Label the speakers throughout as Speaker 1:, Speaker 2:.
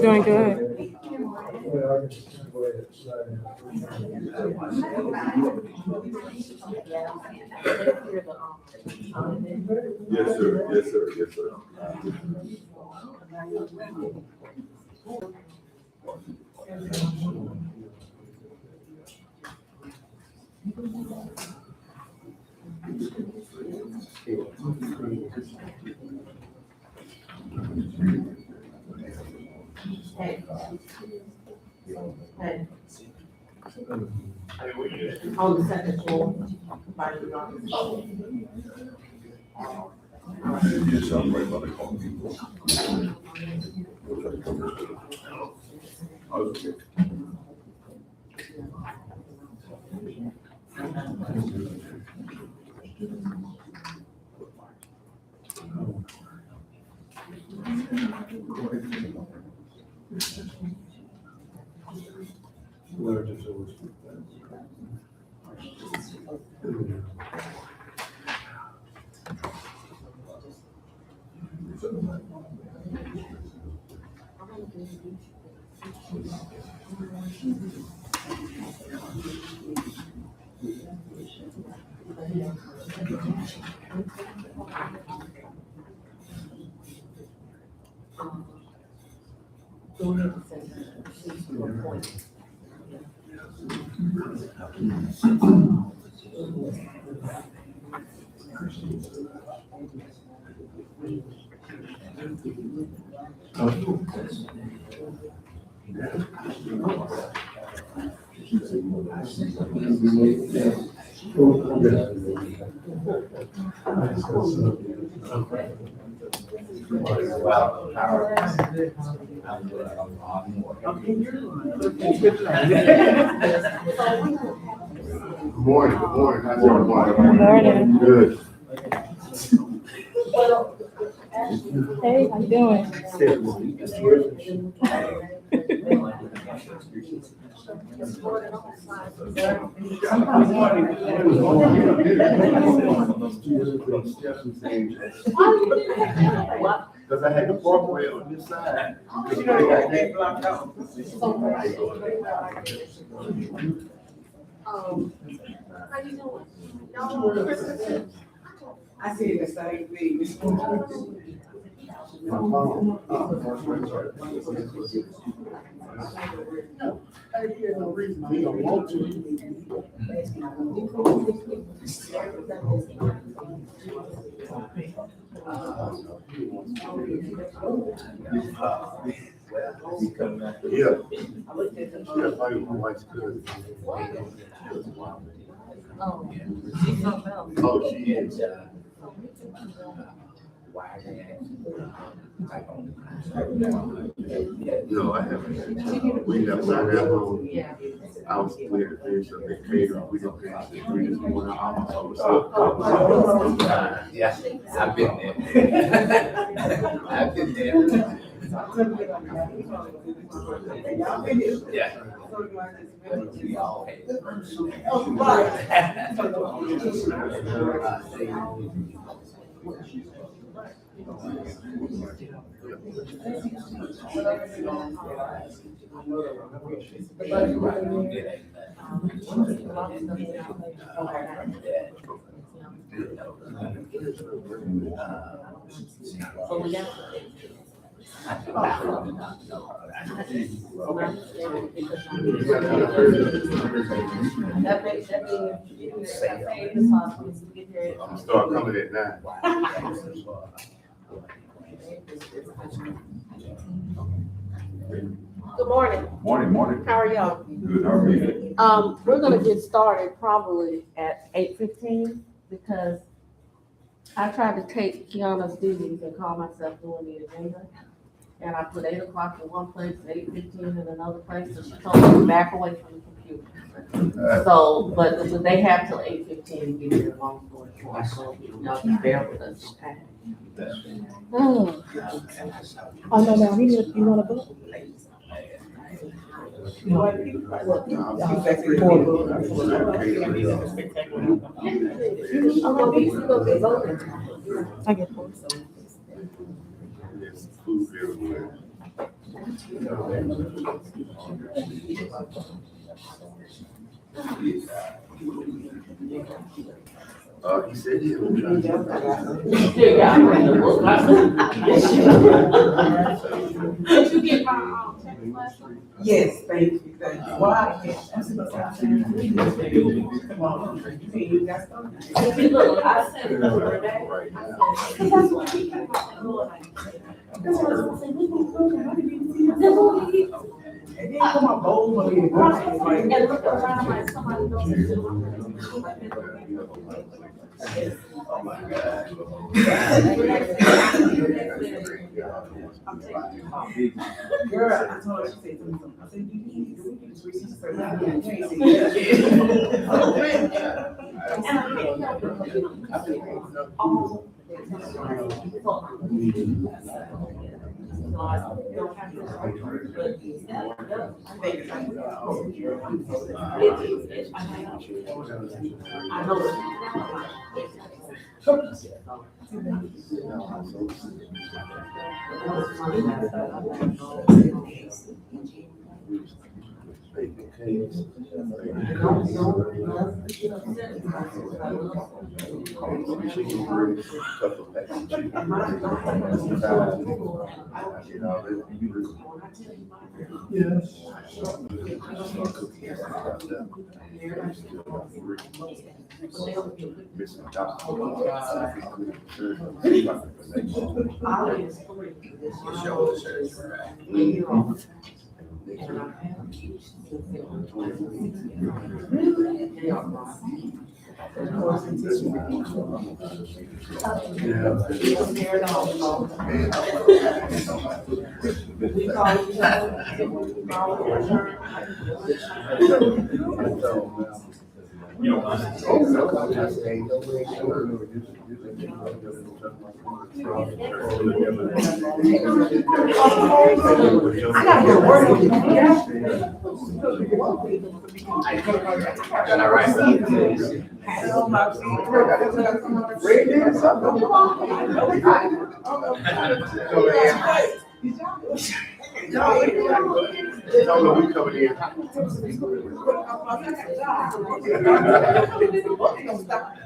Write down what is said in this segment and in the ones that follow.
Speaker 1: Doing good.
Speaker 2: Yes, sir. Yes, sir. Yes, sir.
Speaker 3: On the second floor.
Speaker 2: Yes, I'm right by the corner. Okay. Good morning. Good morning. How's everyone?
Speaker 1: Good morning.
Speaker 2: Good.
Speaker 1: Hey, how you doing?
Speaker 2: Because I had the walkway on this side. You know, they got that blocked out.
Speaker 3: How you doing? Y'all I see the same thing.
Speaker 2: We don't want to. Yeah. Yeah, my wife's good. Oh, she is. No, I haven't. We never got that home. I was clear to finish up the cater. We didn't finish it. We just went out.
Speaker 4: Yeah, I've been there. I've been there. Yeah. We all hate it.
Speaker 2: I'm start coming at 9.
Speaker 3: Good morning.
Speaker 2: Morning.
Speaker 3: How are y'all?
Speaker 2: Good, how are you?
Speaker 3: We're gonna get started probably at 8:15 because I tried to take Kiana's duties and call myself doing the agenda. And I put 8 o'clock in one place, 8:15 in another place, and she told me to back away from the computer. So, but they have till 8:15 to get here, long story short, so y'all can bear with us.
Speaker 1: Oh, no, no, you want a book? I get four.
Speaker 2: There's food everywhere. He said he was trying
Speaker 5: Did you get my text message?
Speaker 6: Yes, thank you. Why? Come on, you got something?
Speaker 5: Look, I sent it over
Speaker 2: to
Speaker 5: today.
Speaker 2: right now.
Speaker 5: That's what he came out and looked like. That's what I was saying, we can go there. That's what he-
Speaker 6: And then come on, bold for you.
Speaker 5: And look around like somebody knows it's
Speaker 2: Oh my God.
Speaker 6: Girl, I told her, she said something. I said, you need to do this research. She said, "No, you can't say
Speaker 3: I know.
Speaker 6: I gotta go to work.
Speaker 4: Got it right.
Speaker 2: Tell them we coming in.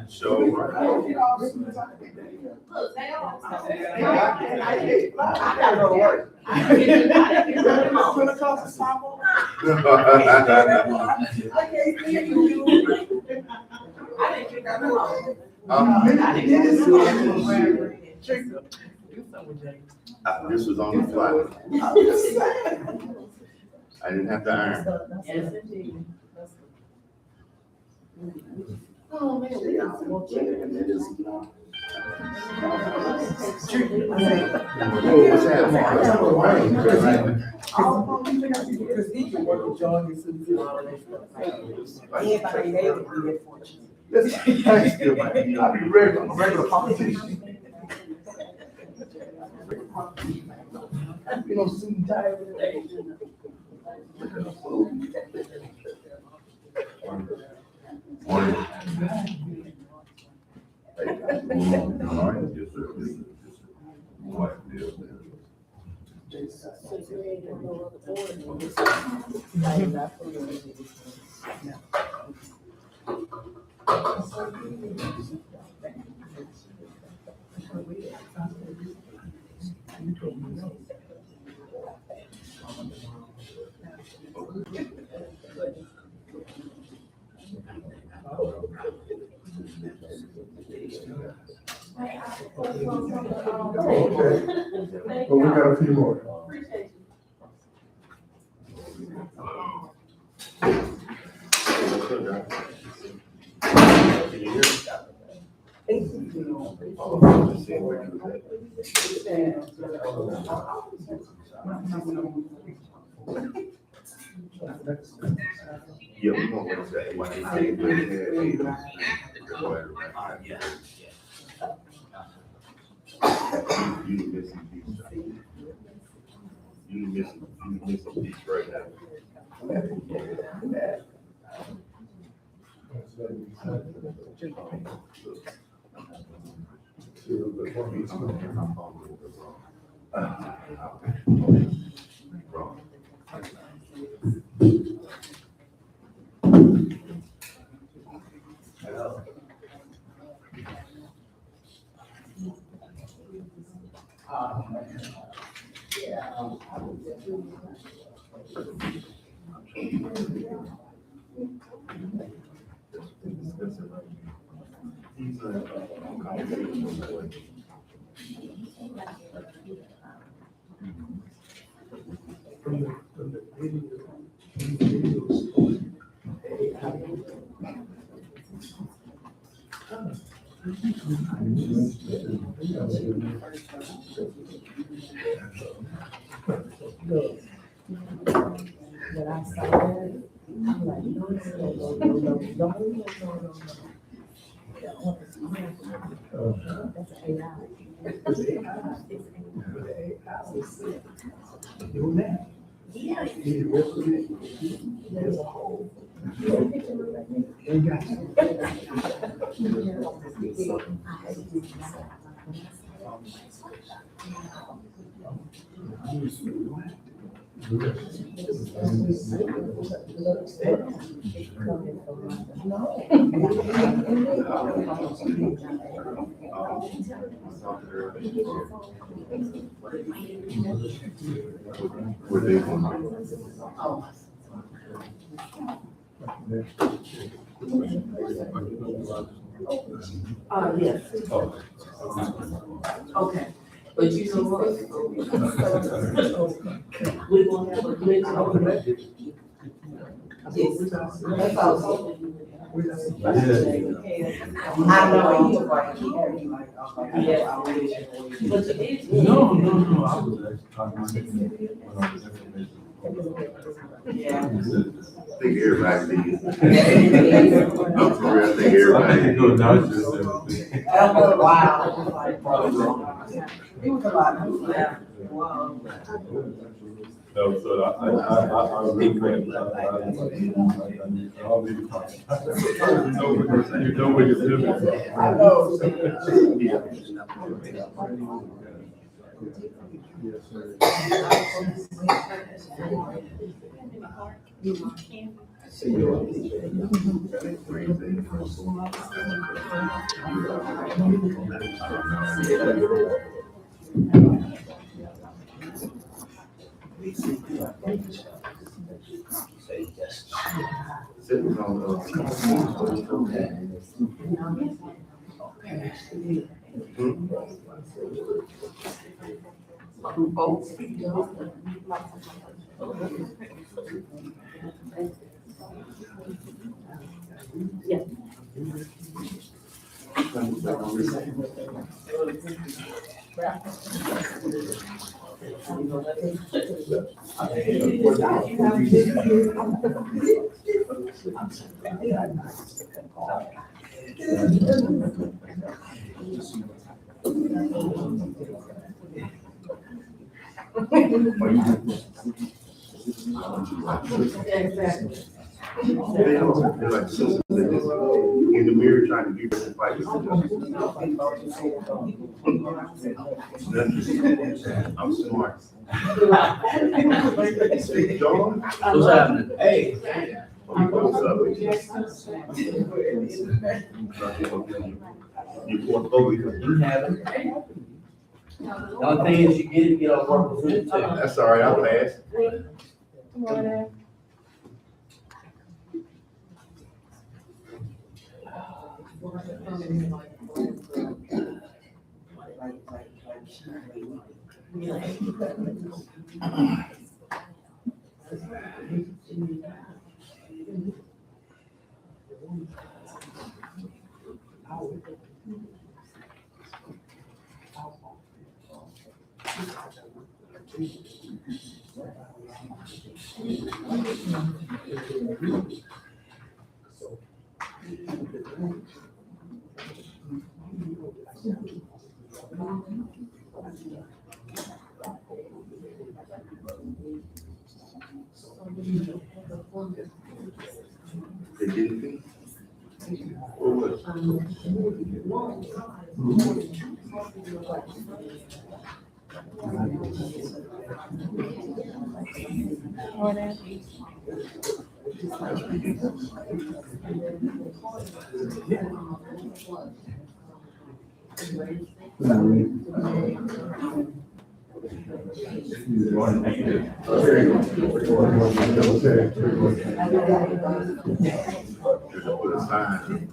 Speaker 2: So.
Speaker 6: I gotta go to work.
Speaker 2: This was on the fly. I didn't have to iron.
Speaker 3: Yes, indeed.
Speaker 5: Oh, man, we got some more chicken.
Speaker 2: What's happening?
Speaker 6: Because he can work with John and Susie. Everybody there would be at fortune.
Speaker 2: I'll be ready, I'm a regular politician. You know, suit and tie every day. Morning.
Speaker 5: Okay.
Speaker 2: But we got a few more.
Speaker 5: Appreciate you.
Speaker 2: Oh, just seeing where you was at. Yeah, we gonna wait till everybody say where they at. You missing beats. You missing beats right now. Wrong.
Speaker 1: When I saw that, I'm like, no. That's an AI.
Speaker 2: Where they going?
Speaker 3: Yes. Okay, but you know what? We're gonna have a glitch over there. Yes, that's all. I know, you right, he had me like, yeah, but you did.
Speaker 4: No, I was actually talking
Speaker 3: Yeah.
Speaker 2: I think everybody did. I'm sorry, I think everybody did.
Speaker 3: That was wild.
Speaker 6: It was a lot.
Speaker 3: Yeah.
Speaker 4: No, so I really think, I'll leave it. You know what you're doing.
Speaker 6: I know.
Speaker 2: Sitting on
Speaker 3: Exactly.
Speaker 2: They're like sisters, they just in the mirror trying to get ready to fight. I'm smart. John?
Speaker 4: What's happening? Hey.
Speaker 2: What's up? You want to go because
Speaker 4: You have it. The only thing is you get off work with it too.
Speaker 2: that's all right, I'll pass.
Speaker 1: Come on in.
Speaker 2: They didn't. Or what? Just put a sign.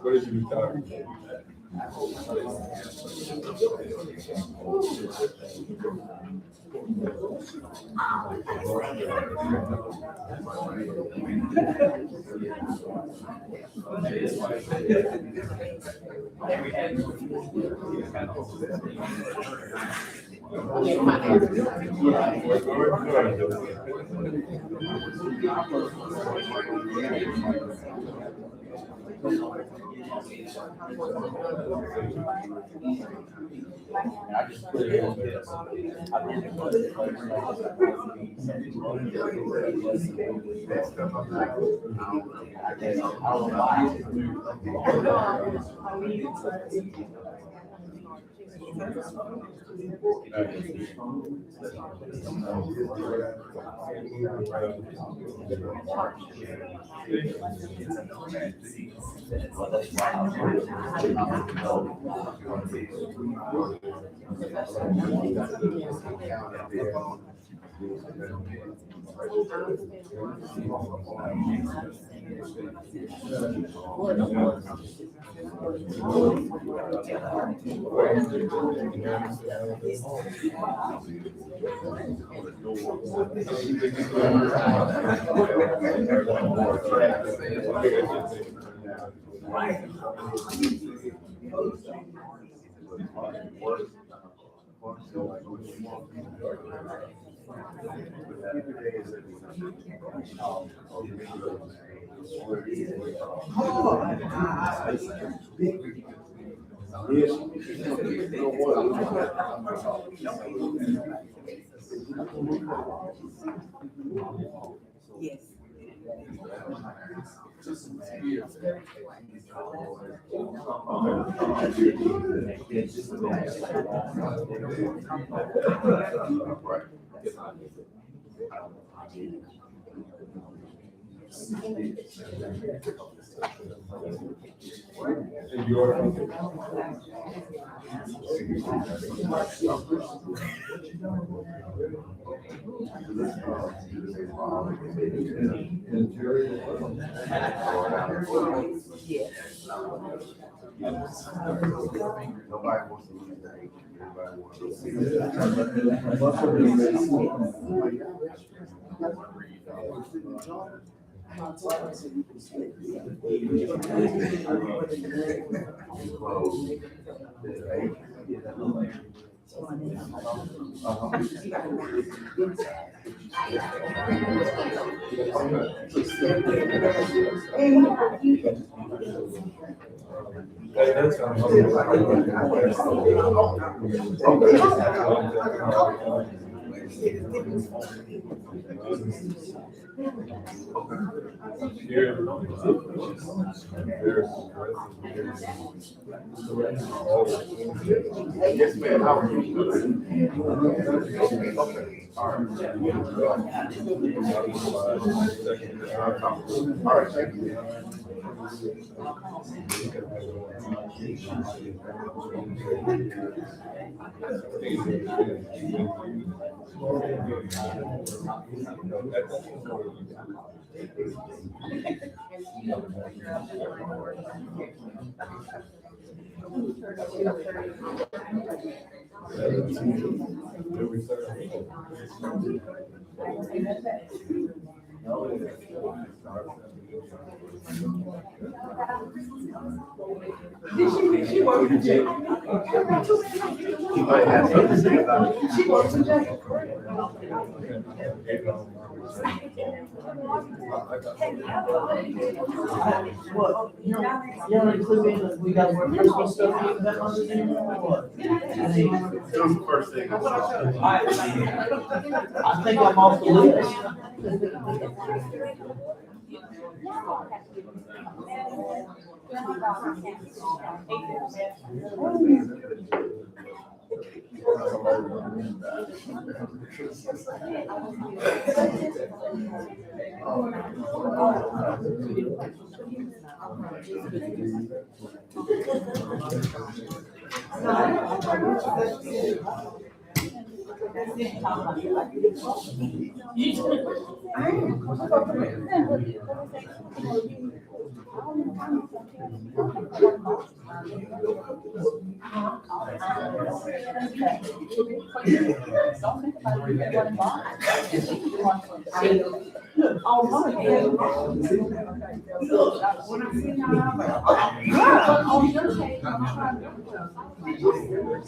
Speaker 7: What did you talk?
Speaker 6: Yes.
Speaker 2: Nobody wants to lose that. Everybody wants to see
Speaker 7: That sounds
Speaker 2: Yes, ma'am. How are you? All right, thank you.
Speaker 6: She worked in jail.
Speaker 2: You might have something to say about it.
Speaker 6: She worked in jail.
Speaker 1: What, you don't include in, we got more Christmas stuff in that under there, or what?
Speaker 2: That was the first thing.
Speaker 1: I think I'm off the list.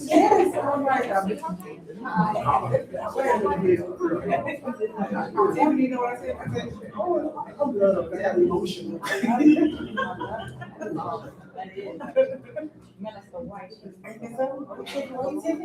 Speaker 6: Yes, all right. You know what I said? I said, oh, I'm that emotional.
Speaker 5: Minister White.
Speaker 6: And so, what you said?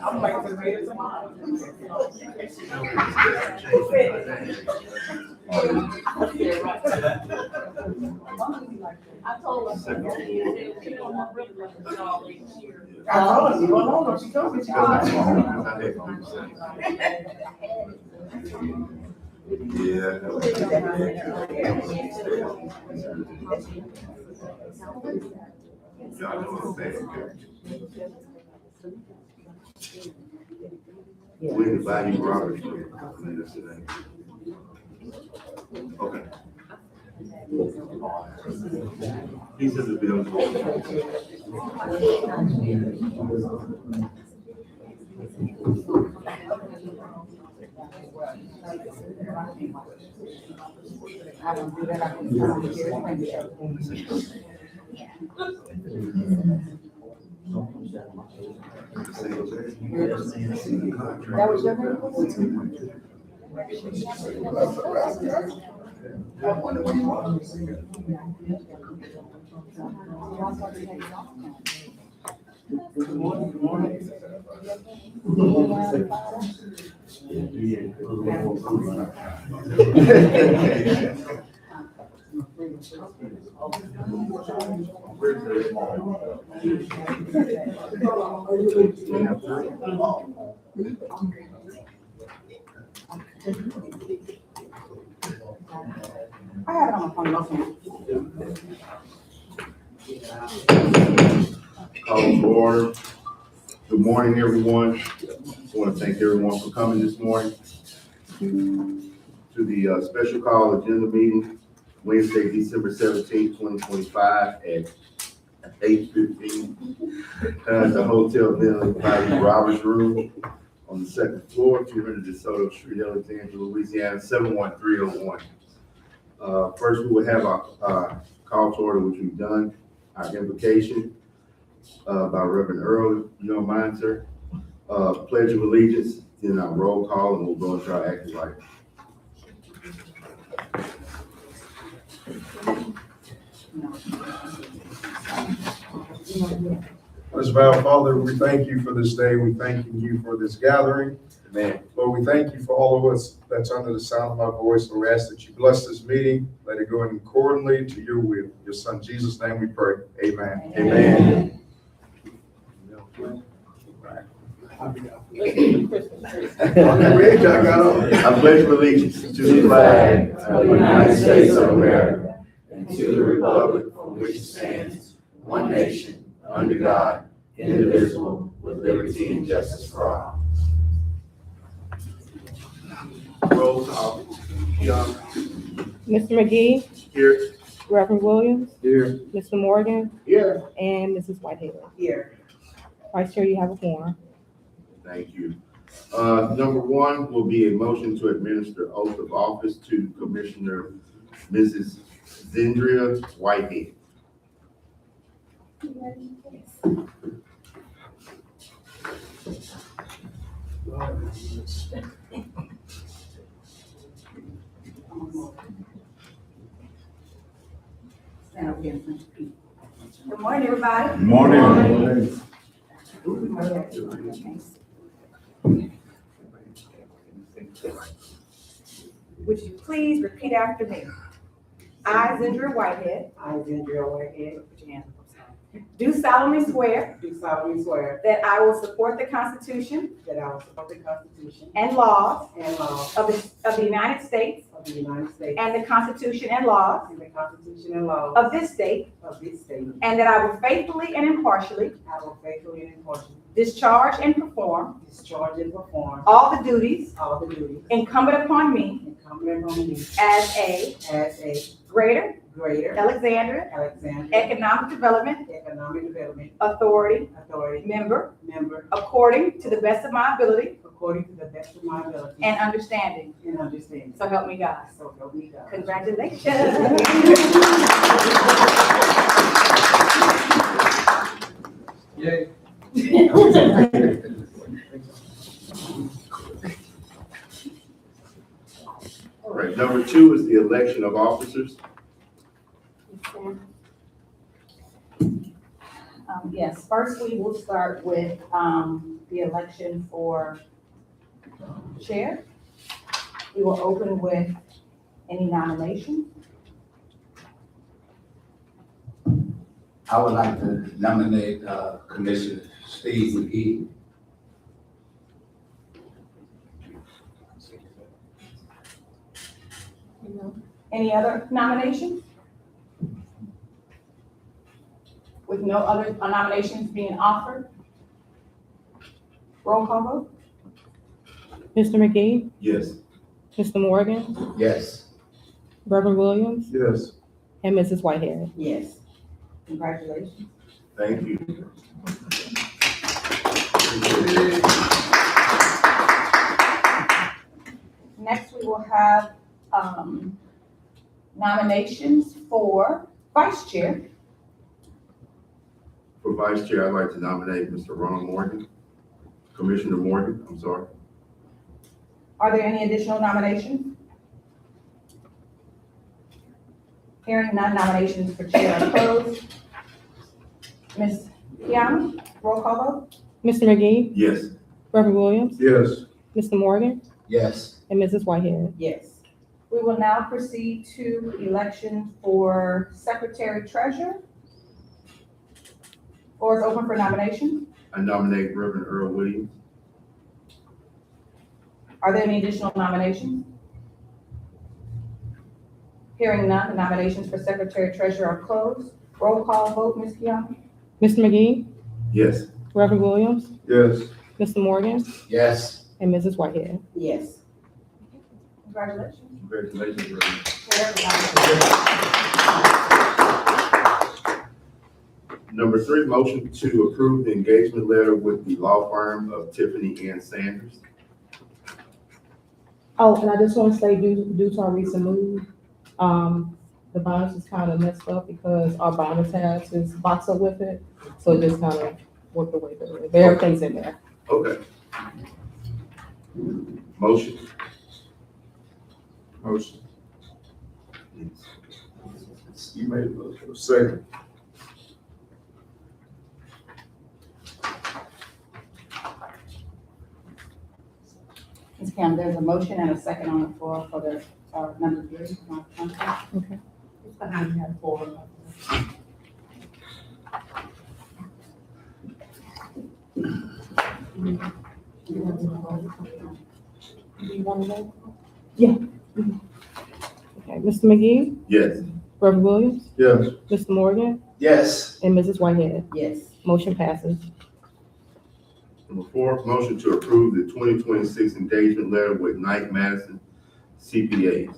Speaker 6: I'm like,
Speaker 3: I told her, she don't want really to all this year.
Speaker 6: I told her, well, no, she told me she was.
Speaker 2: Yeah. Y'all know I'm bad. We can buy you Robert. Okay. He's in the building.
Speaker 1: I don't do that, I can come here and
Speaker 5: That was your I have it on my phone, no.
Speaker 2: Call to order. Good morning, everyone. I want to thank everyone for coming this morning to the special call agenda meeting, Wednesday, December 17th, 2025 at 8:15. At the Hotel Valley Roberts Room on the second floor, 200 DeSoto Street, Alexandria, Louisiana, 71301. First, we will have our call to order, which we've done, our invocation by Reverend Earl. You don't mind, sir? Pledge of allegiance, then our roll call, and we'll go into our active life.
Speaker 7: Let's bow. Father, we thank you for this day. We thank you for this gathering.
Speaker 2: Amen.
Speaker 7: Lord, we thank you for all of us that's under the sound of my voice. Lord, we ask that you bless this meeting. Let it go in accordingly to your will. In your son, Jesus' name we pray. Amen.
Speaker 2: Amen. I pledge allegiance to the flag of the United States of America and to the republic for which it stands, one nation, under God, indivisible, with liberty and justice for all. Roll call. Young.
Speaker 8: Mr. McGee,
Speaker 2: Here.
Speaker 8: Reverend Williams,
Speaker 2: Here.
Speaker 8: Mr. Morgan,
Speaker 2: Here.
Speaker 8: and Mrs. Whitehead.
Speaker 6: Here.
Speaker 8: Vice Chair, you have a quorum.
Speaker 2: Thank you. Number one will be a motion to administer oath of office to Commissioner Mrs. Zendria Whitehead.
Speaker 5: Stand up here in front of people. Good morning, everybody.
Speaker 2: Good morning.
Speaker 5: Would you please repeat after me? I, Zendria Whitehead,
Speaker 6: I, Zendria Whitehead, put your hands up, I'm
Speaker 5: do solemnly swear
Speaker 6: sorry. Do solemnly swear
Speaker 5: that I will support the Constitution
Speaker 6: that I will support the Constitution
Speaker 5: and laws
Speaker 6: and laws
Speaker 5: of the United States
Speaker 6: of the United States
Speaker 5: and the Constitution and laws
Speaker 6: and the Constitution and laws
Speaker 5: of this state,
Speaker 6: of this state.
Speaker 5: and that I will faithfully and impartially
Speaker 6: I will faithfully and impartially
Speaker 5: discharge and perform
Speaker 6: discharge and perform
Speaker 5: all the duties
Speaker 6: all the duties
Speaker 5: incumbent upon me
Speaker 6: incumbent on me
Speaker 5: as a
Speaker 6: as a
Speaker 5: Greater
Speaker 6: Greater
Speaker 5: Alexandria
Speaker 6: Alexandria
Speaker 5: Economic Development
Speaker 6: Economic Development
Speaker 5: Authority
Speaker 6: Authority
Speaker 5: member,
Speaker 6: member
Speaker 5: according to the best of my ability
Speaker 6: according to the best of my ability
Speaker 5: and understanding.
Speaker 6: and understanding.
Speaker 5: So help me God.
Speaker 6: So help me God.
Speaker 5: Congratulations.
Speaker 7: Yay.
Speaker 2: All right, number two is the election of officers.
Speaker 5: Yes, first we will start with the election for chair. We will open with any nominations.
Speaker 4: I would like to nominate Commissioner Steve McGee.
Speaker 5: Any other nominations? With no other nominations being offered? Roll call vote?
Speaker 8: Mr. McGee,
Speaker 2: Yes.
Speaker 8: Mr. Morgan,
Speaker 4: Yes.
Speaker 8: Reverend Williams,
Speaker 7: Yes.
Speaker 8: and Mrs. Whitehead.
Speaker 6: Yes.
Speaker 5: Congratulations.
Speaker 2: Thank you.
Speaker 5: Next, we will have nominations for vice chair.
Speaker 2: For vice chair, I'd like to nominate Mr. Ron Morgan, Commissioner Morgan, I'm sorry.
Speaker 5: Are there any additional nominations? Hearing none, nominations for chair are closed. Ms. Piana, roll call vote?
Speaker 8: Mr. McGee,
Speaker 2: Yes.
Speaker 8: Reverend Williams,
Speaker 7: Yes.
Speaker 8: Mr. Morgan,
Speaker 4: Yes.
Speaker 8: and Mrs. Whitehead.
Speaker 6: Yes.
Speaker 5: We will now proceed to election for secretary treasurer. Floor is open for nomination.
Speaker 2: I nominate Reverend Earl Williams.
Speaker 5: Are there any additional nominations? Hearing none, the nominations for secretary treasurer are closed. Roll call vote, Ms. Piana?
Speaker 8: Mr. McGee,
Speaker 2: Yes.
Speaker 8: Reverend Williams,
Speaker 7: Yes.
Speaker 8: Mr. Morgan,
Speaker 4: Yes.
Speaker 8: and Mrs. Whitehead.
Speaker 6: Yes.
Speaker 5: Congratulations.
Speaker 2: Congratulations, Reverend. Number 3, motion to approve the engagement letter with the law firm of Tiffany Ann Sanders.
Speaker 8: Oh, and I just want to say, due to our recent move, the bonus is kind of messed up because our bonus house is boxed up with it, so it just kind of worked the way through it. But everything's in there.
Speaker 2: Okay. Motion.
Speaker 7: Motion. You made a motion. Second.
Speaker 5: Ms. Piana, there's a motion and a second on the floor for the, number 3. Contract.
Speaker 8: Okay.
Speaker 3: It's behind that floor.
Speaker 8: Do you want to vote? Yeah. Okay, Mr. McGee,
Speaker 2: Yes.
Speaker 8: Reverend Williams,
Speaker 7: Yes.
Speaker 8: Mr. Morgan,
Speaker 4: Yes.
Speaker 8: and Mrs. Whitehead.
Speaker 6: Yes.
Speaker 8: Motion passes.
Speaker 2: Number 4, motion to approve the 2026 engagement letter with Knight Madison CPAs.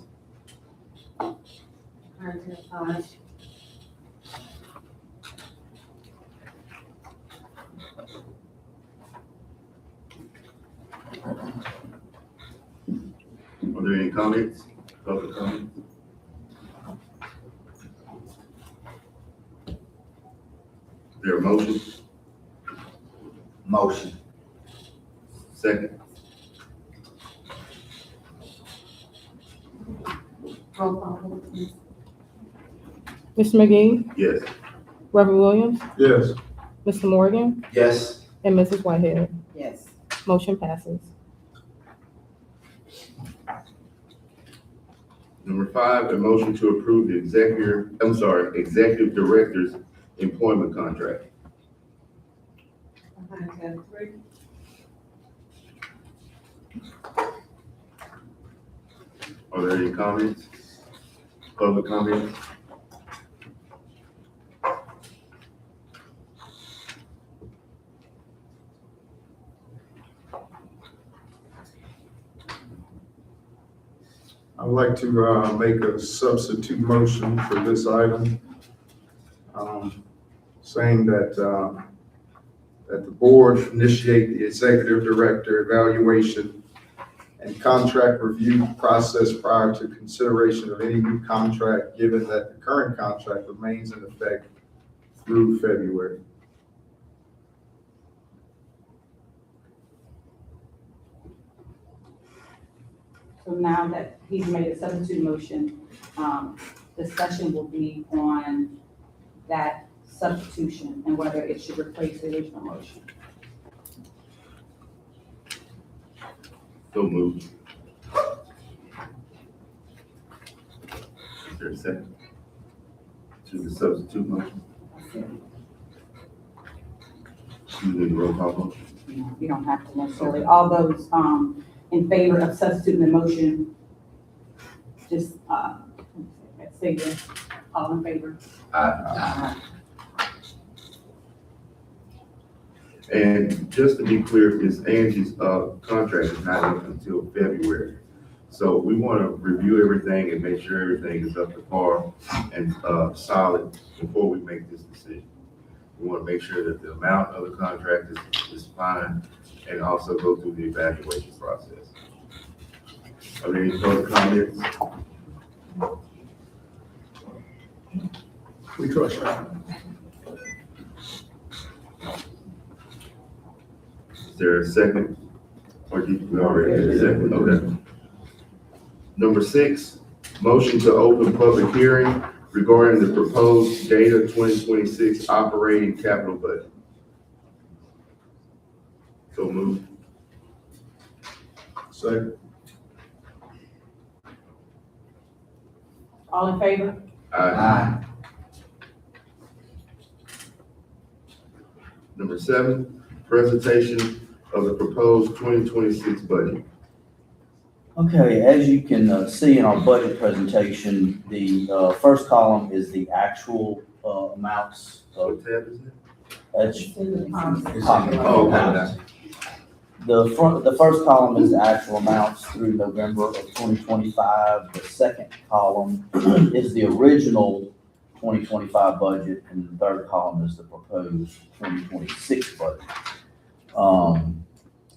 Speaker 2: Are there any comments? Public comments? Is there a motion?
Speaker 4: Motion.
Speaker 2: Second.
Speaker 3: Roll call vote, please.
Speaker 8: Mr. McGee,
Speaker 2: Yes.
Speaker 8: Reverend Williams,
Speaker 7: Yes.
Speaker 8: Mr. Morgan,
Speaker 4: Yes.
Speaker 8: and Mrs. Whitehead.
Speaker 6: Yes.
Speaker 8: Motion passes.
Speaker 2: Number 5, a motion to approve the executive director's employment contract.
Speaker 3: Behind tab 3.
Speaker 2: Are there any comments? Public comments?
Speaker 7: I'd like to make a substitute motion for this item, saying that the board initiate the executive director evaluation and contract review process prior to consideration of any new contract, given that the current contract remains in effect through February.
Speaker 5: So now that he's made a substitute motion, discussion will be on that substitution and whether it should replace the original motion.
Speaker 2: So moved. Is there a second to the substitute motion? You need a roll call vote?
Speaker 5: You don't have to necessarily, all those, in favor of substituting the motion, just, say yes, all in favor.
Speaker 2: And just to be clear, Ms. Angie's contract is not up until February. So we want to review everything and make sure everything is up to par and solid before we make this decision. We want to make sure that the amount of the contract is fine and also go through the evaluation process. Are there any further comments?
Speaker 7: We trust you.
Speaker 2: there a second? Or we already did a second, okay. Number 6, motion to open public hearing regarding the proposed Data 2026 operating capital budget. So move.
Speaker 7: Second.
Speaker 5: All in favor?
Speaker 2: Aye. Number 7, presentation of the proposed 2026 budget.
Speaker 9: Okay, as you can see in our budget presentation, the first column is the actual amounts.
Speaker 2: What tab is it?
Speaker 9: That's
Speaker 2: Oh, okay.
Speaker 9: the first column is the actual amounts through November of 2025. The second column is the original 2025 budget, and the third column is the proposed 2026 budget.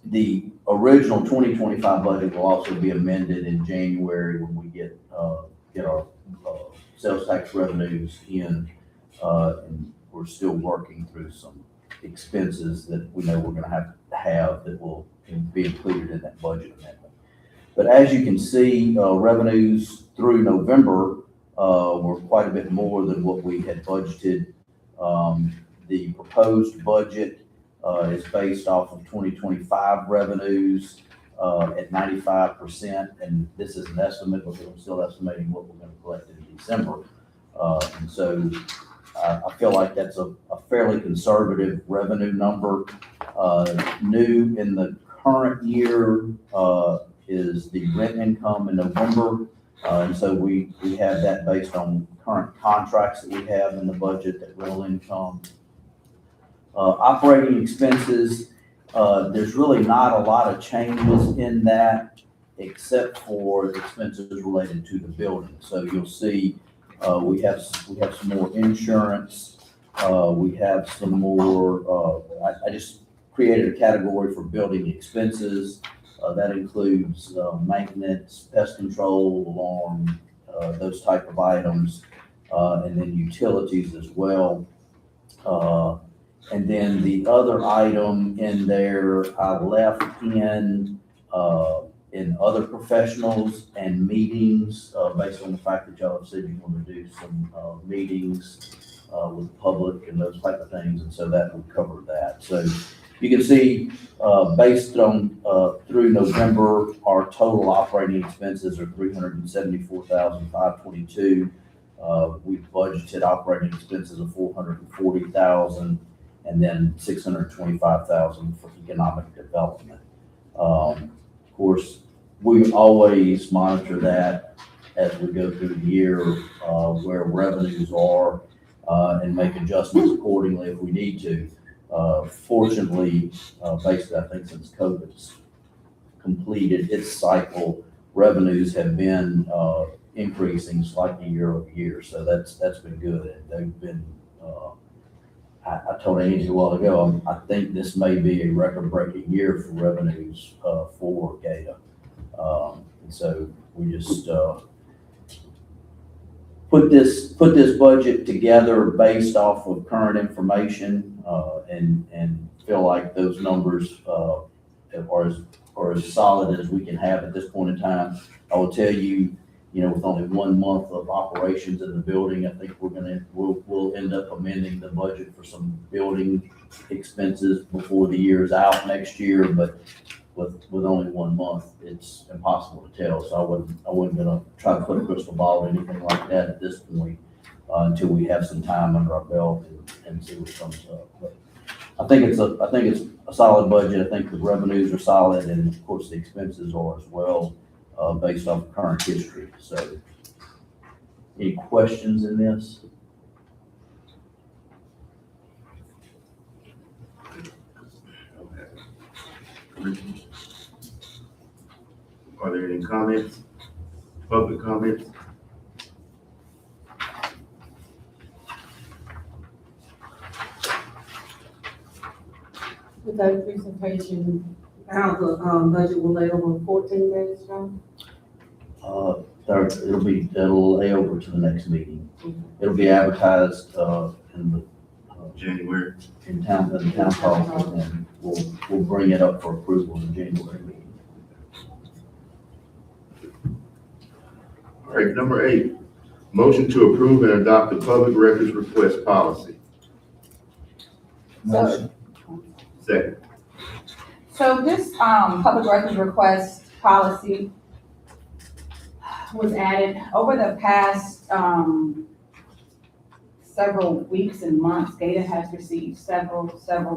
Speaker 9: The original 2025 budget will also be amended in January when we get our sales tax revenues in, and we're still working through some expenses that we know we're gonna have that will be included in that budget amendment. But as you can see, revenues through November were quite a bit more than what we had budgeted. The proposed budget is based off of 2025 revenues at 95%, and this is an estimate because I'm still estimating what we're going to collect in December. And so I feel like that's a fairly conservative revenue number. New in the current year is the rent income in November. And so we have that based on current contracts that we have in the budget, that rental income. Operating expenses, there's really not a lot of changes in that except for expenses related to the building. So you'll see we have some more insurance. We have some more, I just created a category for building expenses. That includes maintenance, pest control, alarm, those type of items, and then utilities as well. And then the other item in there, I left in other professionals and meetings, based on the fact that y'all have said you want to do some meetings with the public and those type of things, and so that would cover that. So you can see, based on through November, our total operating expenses are $374,522. We budgeted operating expenses of $440,000. And then $625,000 for economic development. Of course, we always monitor that as we go through the year, where revenues are, and make adjustments accordingly if we need to. Fortunately, basically, I think since COVID's completed its cycle, revenues have been increasing slightly year over year. So that's been good. They've been. I told Angie a while ago, I think this may be a record-breaking year for revenues for GATA. And so we just put this budget together based off of current information and feel like those numbers are as solid as we can have at this point in time. I will tell you, with only 1 month of operations in the building, I think we'll end up amending the budget for some building expenses before the year is out next year, but with only 1 month, it's impossible to tell. So I wasn't gonna try to put a crystal ball or anything like that at this point, until we have some time under our belt and see what comes up. But I think it's a solid budget. I think the revenues are solid, and of course the expenses are as well. Based on current history. So, any questions in this?
Speaker 2: Are there any comments? Public comments?
Speaker 3: With that presentation, how the budget will lay over 14 days, John?
Speaker 9: It'll lay over to the next meeting. It'll be advertised in the
Speaker 2: January.
Speaker 9: in town hall, and we'll bring it up for approval in the January meeting.
Speaker 2: All right, number 8, motion to approve and adopt the public records request policy.
Speaker 5: So,
Speaker 2: Second.
Speaker 5: so this, public records request policy was added over the past, several weeks and months. Gata has received several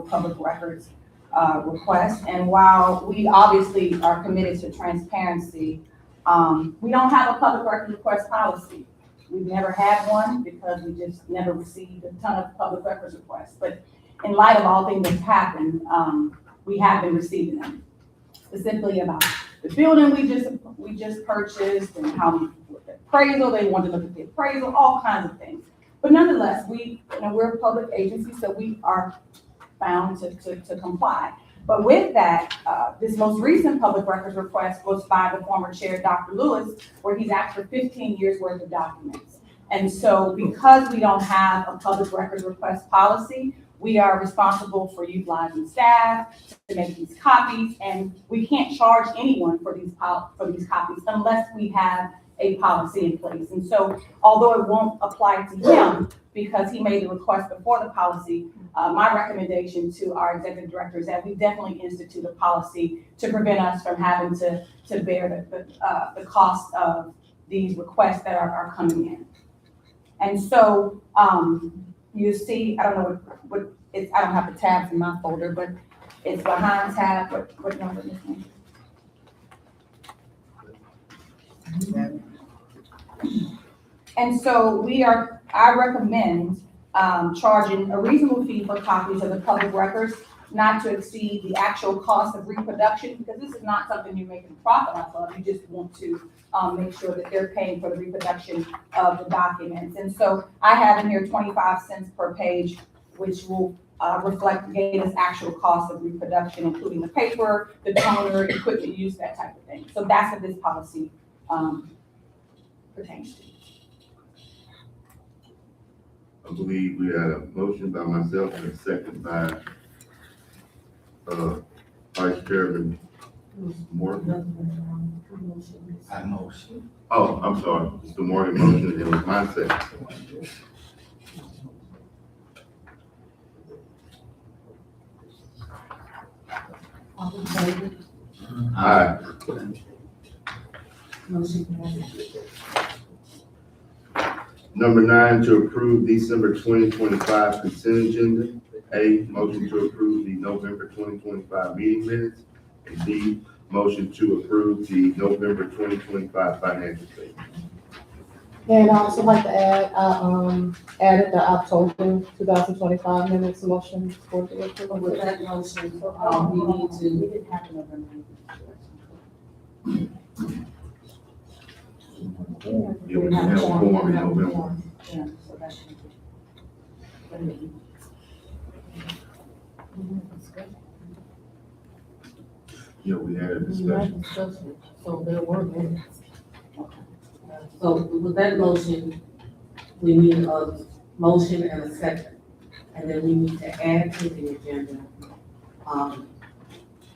Speaker 5: public records, requests. And while we obviously are committed to transparency, we don't have a public records request policy. We've never had one because we just never received a ton of public records requests. But in light of all things that's happened, we have been receiving them. Specifically about the building we just purchased and how we looked at appraisal, they wanted to look at the appraisal, all kinds of things. But nonetheless, we're a public agency, so we are bound to comply. But with that, this most recent public records request was by the former chair, Dr. Lewis, where he's asked for 15 years worth of documents. And so because we don't have a public records request policy, we are responsible for utilizing staff to make these copies, and we can't charge anyone for these copies unless we have a policy in place. And so although it won't apply to him because he made the request before the policy, my recommendation to our executive director is that we definitely institute a policy to prevent us from having to bear the cost of these requests that are coming in. And so you see, I don't know what it's, I don't have the tabs in my folder, but it's behind tab, what number is it? And so I recommend charging a reasonable fee for copies of the public records, not to exceed the actual cost of reproduction, because this is not something you're making a profit off of. You just want to make sure that they're paying for the reproduction of the documents. And so I have in here 25 cents per page, which will reflect Gata's actual cost of reproduction, including the paper, the toner, equipment use, that type of thing. So that's what this policy pertains to.
Speaker 2: I believe we had a motion by myself and a second by Vice Chairman Morgan.
Speaker 4: I motion.
Speaker 2: Oh, I'm sorry, Mr. Morgan motion, it was my second.
Speaker 3: All in favor?
Speaker 2: Aye.
Speaker 3: Motion passes.
Speaker 2: Number 9, to approve December 2025 consent agenda. A, motion to approve the November 2025 meeting minutes. And B, motion to approve the November 2025 financial statement.
Speaker 8: And I also like to add, added the October 2025 minutes motion for the
Speaker 3: With
Speaker 8: approval.
Speaker 3: that motion, we need to. We didn't have another meeting.
Speaker 2: Yeah, we have a form in November.
Speaker 3: Yeah, so that should be.
Speaker 2: Yeah, we had a discussion.
Speaker 3: So there were minutes. So with that motion, we need a motion and a second. And then we need to add to the agenda,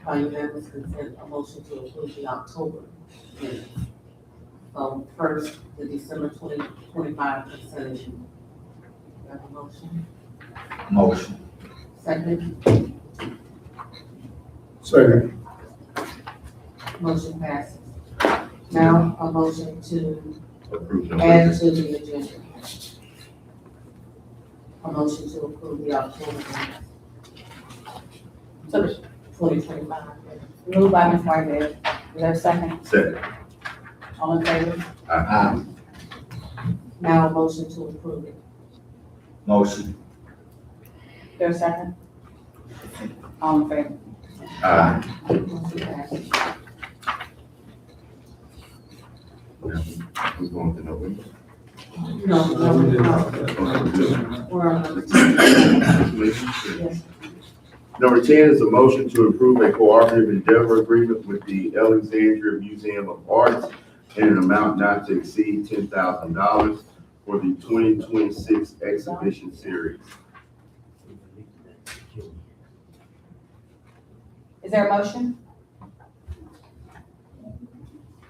Speaker 3: by unanimous consent, a motion to approve the October minutes. So first, the December 2025 consent agenda. You have a motion?
Speaker 4: Motion.
Speaker 3: Second,
Speaker 7: Second.
Speaker 3: motion passes. Now, a motion to
Speaker 2: Approve
Speaker 3: add
Speaker 2: November.
Speaker 3: to the agenda. A motion to approve the October minutes. So the 2025.
Speaker 5: Moved by Ms. Whitehead. Is there a second?
Speaker 2: Second.
Speaker 5: All in favor?
Speaker 2: Aye.
Speaker 3: Now, a motion to approve it.
Speaker 4: Motion.
Speaker 5: Is there a second? All in favor?
Speaker 2: Aye.
Speaker 3: Motion passes.
Speaker 2: Now, we're going to November.
Speaker 3: No, we're on number 10. Yes.
Speaker 2: Number 10 is a motion to approve a cooperative endeavor agreement with the Alexandria Museum of Arts in an amount not to exceed $10,000 for the 2026 exhibition series.
Speaker 5: Is there a motion?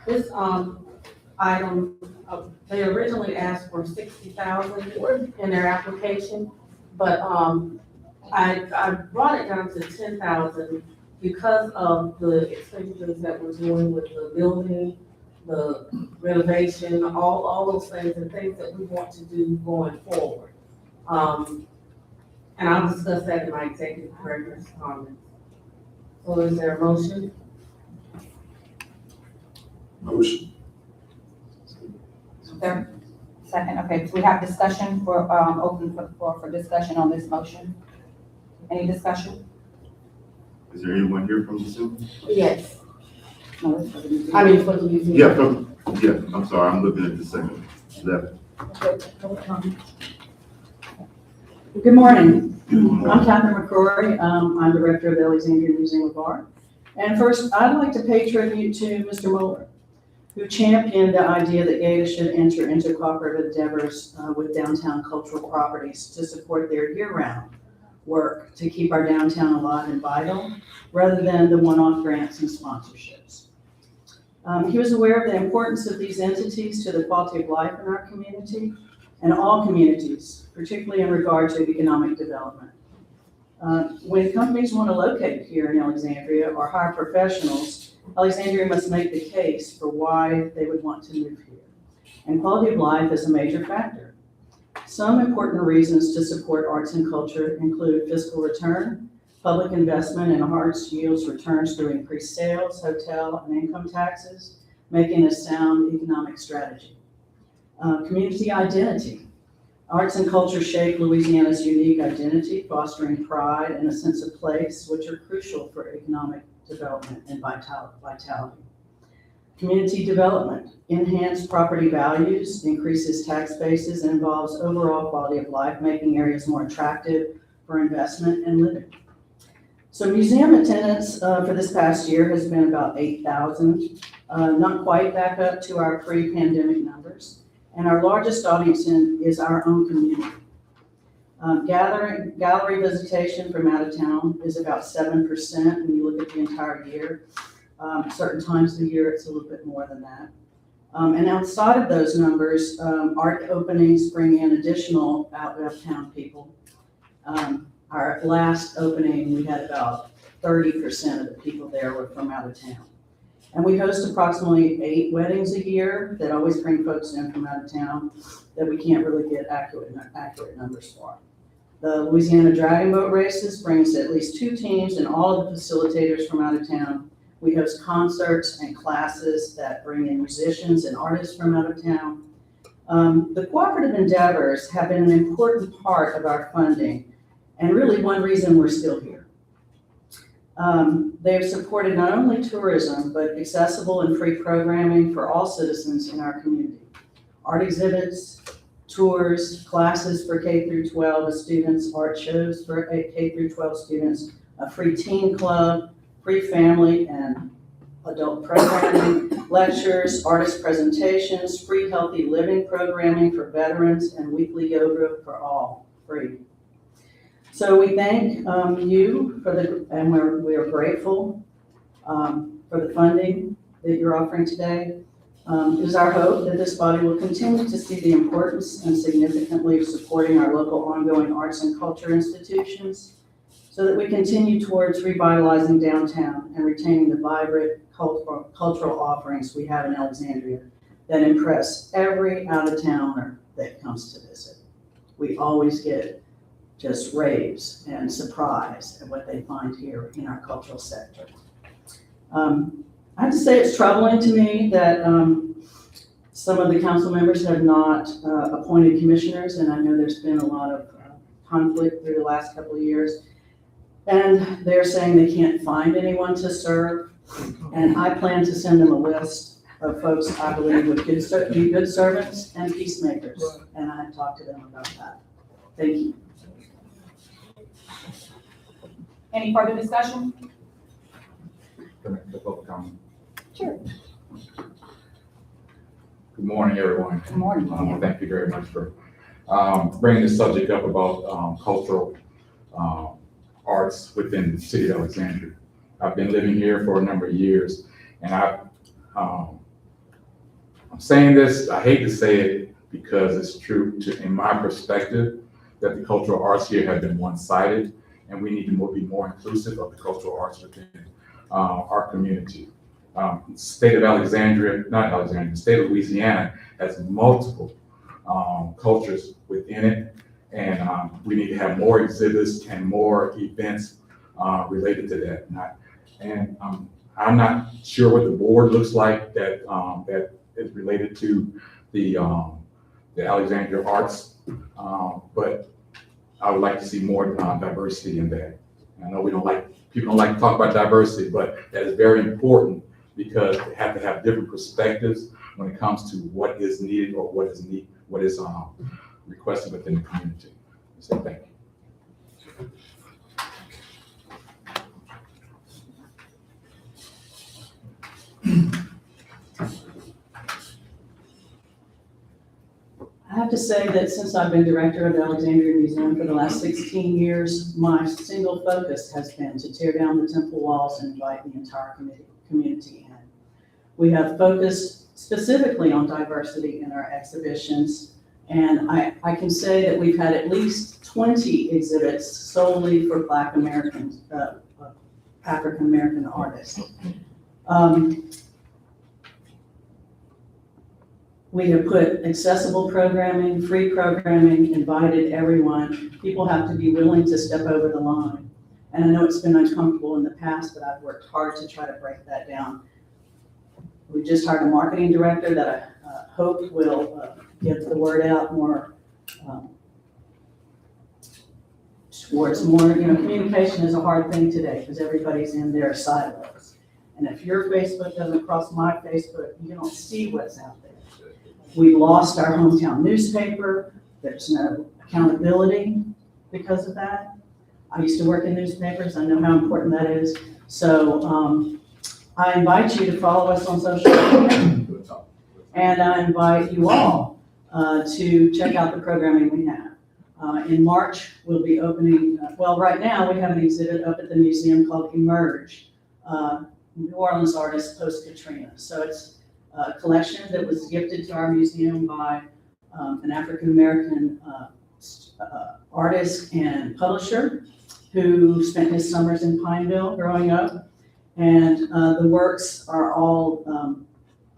Speaker 3: This, item, they originally asked for 60,000 in their application, but, I brought it down to 10,000 because of the expenditures that we're doing with the building, the renovation, all those things and things that we want to do going forward. And I'll discuss that in my executive director's comments. So is there a motion?
Speaker 7: Motion.
Speaker 5: There, second, okay, so we have discussion for, open for the floor for discussion on this motion. Any discussion?
Speaker 2: Is there anyone here from the city?
Speaker 3: Yes.
Speaker 5: No, this is a museum.
Speaker 3: I mean, for the museum.
Speaker 2: Yeah, I'm sorry, I'm looking at the second left.
Speaker 10: Good morning. I'm Catherine McCrory. I'm Director of the Alexandria Museum of Art. And first, I'd like to pay tribute to Mr. Mueller, who championed the idea that Gata should enter into cooperative endeavors with downtown cultural properties to support their year-round work to keep our downtown alive and vital, rather than the one-off grants and sponsorships. He was aware of the importance of these entities to the quality of life in our community and all communities, particularly in regard to economic development. When companies want to locate here in Alexandria or hire professionals, Alexandria must make the case for why they would want to move here. And quality of life is a major factor. Some important reasons to support arts and culture include fiscal return. Public investment in arts yields returns through increased sales, hotel, and income taxes, making a sound economic strategy. Community identity. Arts and culture shape Louisiana's unique identity, fostering pride and a sense of place, which are crucial for economic development and vitality. Community development. Enhanced property values, increases tax bases, and involves overall quality of life, making areas more attractive for investment and living. So museum attendance for this past year has been about 8,000, not quite back up to our pre-pandemic numbers. And our largest audience is our own community. Gallery visitation from out of town is about 7% when you look at the entire year. Certain times of the year, it's a little bit more than that. And outside of those numbers, art openings bring in additional out-of-town people. Our last opening, we had about 30% of the people there were from out of town. And we host approximately 8 weddings a year that always bring folks in from out of town that we can't really get accurate numbers for. The Louisiana Dragon Boat Races brings at least 2 teams and all of the facilitators from out of town. We host concerts and classes that bring in musicians and artists from out of town. The cooperative endeavors have been an important part of our funding and really one reason we're still here. They have supported not only tourism, but accessible and free programming for all citizens in our community. Art exhibits, tours, classes for K through 12 students, art shows for K through 12 students, a free teen club, free family and adult programming, lectures, artist presentations, free healthy living programming for veterans, and weekly yoga for all, free. So we thank you for and we are grateful for the funding that you're offering today. It is our hope that this body will continue to see the importance and significantly of supporting our local ongoing arts and culture institutions so that we continue towards revitalizing downtown and retaining the vibrant cultural offerings we have in Alexandria that impress every out-of-towner that comes to visit. We always get just raves and surprise at what they find here in our cultural sector. I have to say it's troubling to me that some of the council members have not appointed commissioners, and I know there's been a lot of conflict through the last couple of years. And they're saying they can't find anyone to serve, and I plan to send them a list of folks I believe would be good servants and peacemakers, and I have talked to them about that. Thank you.
Speaker 5: Any further discussion?
Speaker 4: Can I make a public comment?
Speaker 5: Sure.
Speaker 4: Good morning, everyone.
Speaker 5: Good morning.
Speaker 4: Thank you very much for bringing this subject up about cultural arts within the city of Alexandria.
Speaker 11: I've been living here for a number of years, and I'm saying this, I hate to say it because it's true in my perspective, that the cultural arts here have been one-sided, and we need to be more inclusive of the cultural arts within our community. State of Alexandria, not Alexandria, the state of Louisiana has multiple cultures within it, and we need to have more exhibits and more events related to that. I'm not sure what the board looks like that is related to the Alexandria Arts, but I would like to see more diversity in that. I know people don't like to talk about diversity, but that is very important because they have to have different perspectives when it comes to what is needed or what is requested within the community. So thank you.
Speaker 10: I have to say that since I've been director of the Alexandria Museum for the last 16 years, my single focus has been to tear down the temple walls and invite the entire community in. We have focused specifically on diversity in our exhibitions, and I can say that we've had at least 20 exhibits solely for Black Americans, African American artists. We have put accessible programming, free programming, invited everyone. People have to be willing to step over the line. And I know it's been uncomfortable in the past, but I've worked hard to try to break that down. We just hired a marketing director that I hope will get the word out more towards more, communication is a hard thing today because everybody's in their silos. And if your Facebook doesn't cross my Facebook, you don't see what's out there. We lost our hometown newspaper. There's no accountability because of that. I used to work in newspapers. I know how important that is. So I invite you to follow us on social media. And I invite you all to check out the programming we have. In March, we'll be opening, right now we have an exhibit up at the museum called Emerge, New Orleans artists post-Katrina. So it's a collection that was gifted to our museum by an African-American artist and publisher who spent his summers in Pineville growing up. And the works are all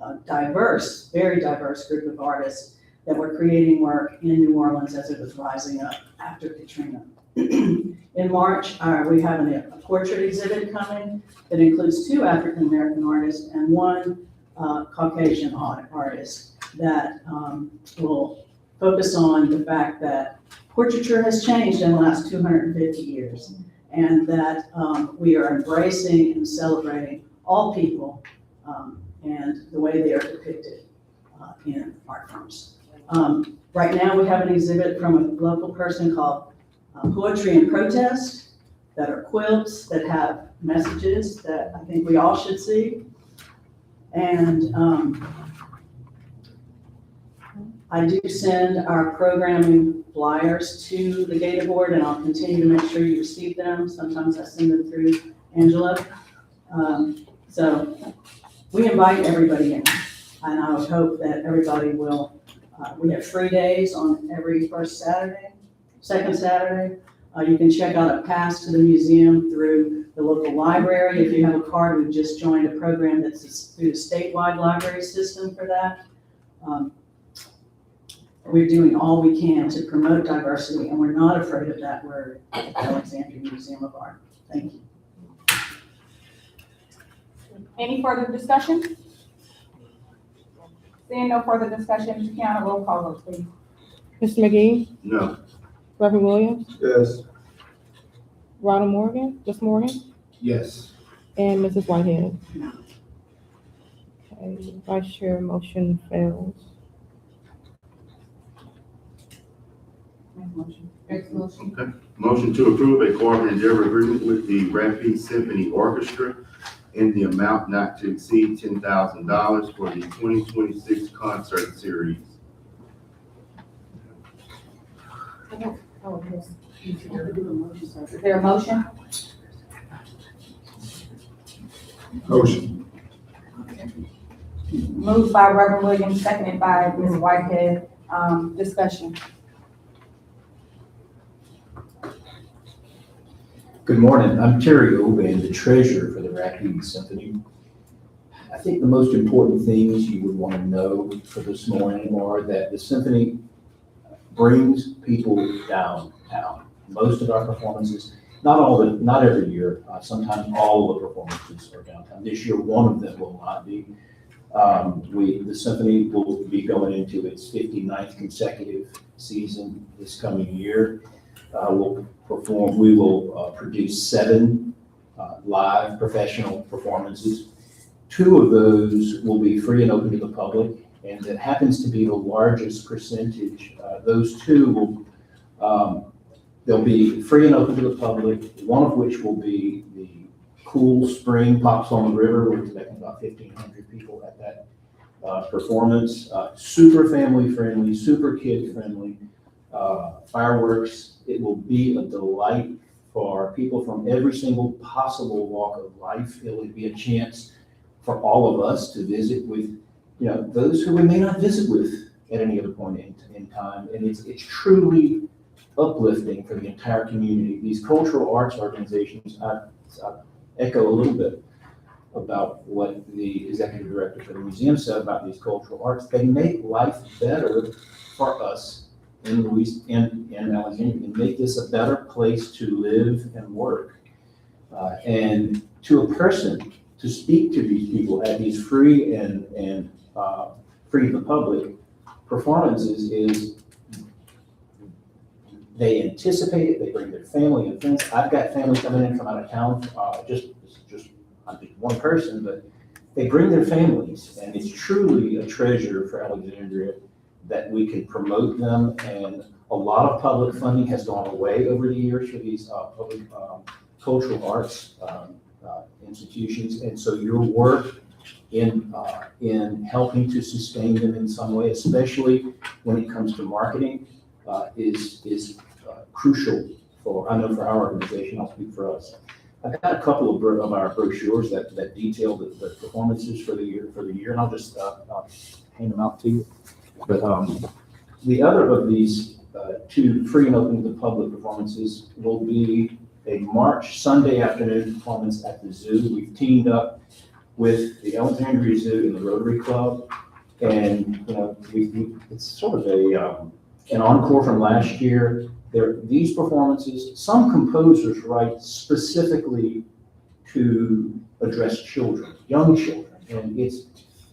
Speaker 10: a diverse, very diverse group of artists that were creating work in New Orleans as it was rising up after Katrina. In March, we have a portrait exhibit coming that includes 2 African-American artists and 1 Caucasian artist that will focus on the fact that portraiture has changed in the last 250 years, and that we are embracing and celebrating all people and the way they are depicted in art forms. Right now, we have an exhibit from a local person called Poetry and Protest, that are quilts that have messages that I think we all should see. And I do send our programming flyers to the Gata board, and I'll continue to make sure you receive them. Sometimes I send them through Angela. So we invite everybody in, and I would hope that everybody will. We have free days on every second Saturday. You can check out a pass to the museum through the local library. If you have a card, we've just joined a program that's through the statewide library system for that. We're doing all we can to promote diversity, and we're not afraid of that word at the Alexandria Museum of Art. Thank you.
Speaker 5: Any further discussion? Seeing no further discussion, Kiana, roll call vote, please.
Speaker 8: Mr. McGee,
Speaker 2: No.
Speaker 8: Reverend Williams,
Speaker 7: Yes.
Speaker 8: Ronald Morgan, Ms. Morgan,
Speaker 4: Yes.
Speaker 8: and Mrs. Whitehead. Okay, Vice Chair, motion fails.
Speaker 2: Okay. Motion to approve a cooperative endeavor agreement with the Rapid Symphony Orchestra in the amount not to exceed $10,000 for the 2026 concert series.
Speaker 5: Is there a motion?
Speaker 7: Motion.
Speaker 5: Moved by Reverend Williams, seconded by Ms. Whitehead. Discussion.
Speaker 12: Good morning, I'm Terry Oban, the treasurer for the Raccoon Symphony. I think the most important things you would want to know for this morning are that the symphony brings people downtown. Most of our performances, not every year, sometimes all of the performances are downtown. This year, one of them will not be. The symphony will be going into its 59th consecutive season this coming year. We will produce 7 live professional performances. 2 of those will be free and open to the public, and that happens to be the largest percentage. Those 2 will, they'll be free and open to the public, one of which will be the Cool Spring Pops on the River. We're expecting about 1,500 people at that performance. Super family friendly, super kid friendly. Fireworks. It will be a delight for people from every single possible walk of life. It will be a chance for all of us to visit with, those who we may not visit with at any other point in time. And it's truly uplifting for the entire community. These cultural arts organizations, I echo a little bit about what the executive director for the museum said about these cultural arts. They make life better for us in Alexandria, and make this a better place to live and work. And to a person, to speak to these people at these free and free to the public performances is, they anticipate it, they bring their family and friends. I've got family coming in from out of town, I'm just one person, but they bring their families, and it's truly a treasure for Alexandria that we can promote them. And a lot of public funding has gone away over the years for these public cultural arts institutions. And so your work in helping to sustain them in some way, especially when it comes to marketing, is crucial for our organization. I'll speak for us. I've got a couple of our brochures that detail the performances for the year, and I'll just hand them out to you. But the other of these 2 free and open to the public performances will be a March Sunday afternoon performance at the zoo. We've teamed up with the Alexandria Zoo and the Rotary Club, and it's sort of an encore from last year. These performances, some composers write specifically to address children, young children, and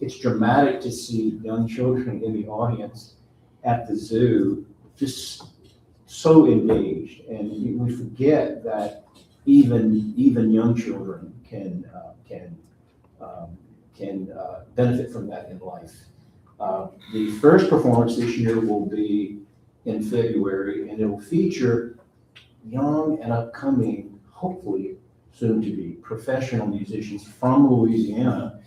Speaker 12: it's dramatic to see young children in the audience at the zoo just so engaged, and we forget that even young children can benefit from that in life. The first performance this year will be in February, and it will feature young and upcoming, hopefully soon to be professional musicians from Louisiana.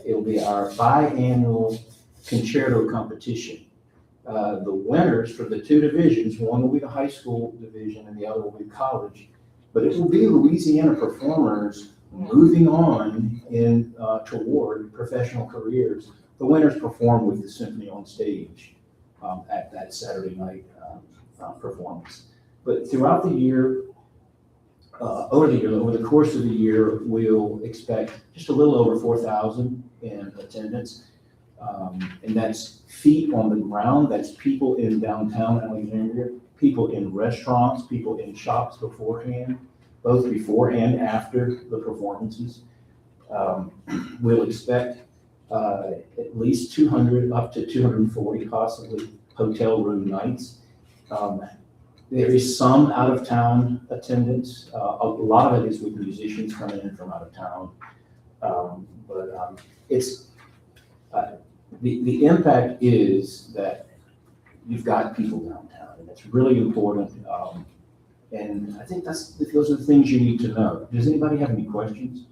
Speaker 12: It'll be our biannual concerto competition. The winners for the 2 divisions, one will be the high school division and the other will be college, but it will be Louisiana performers moving on toward professional careers. The winners perform with the symphony on stage at that Saturday night performance. But throughout the year, over the course of the year, we'll expect just a little over 4,000 in attendance. And that's feet on the ground, that's people in downtown Alexandria, people in restaurants, people in shops beforehand, both before and after the performances. We'll expect at least 200 up to 240 possibly hotel room nights. There is some out of town attendance. A lot of it is with musicians coming in from out of town. But it's the impact is that you've got people downtown, and it's really important. And I think those are the things you need to know. Does anybody have any questions?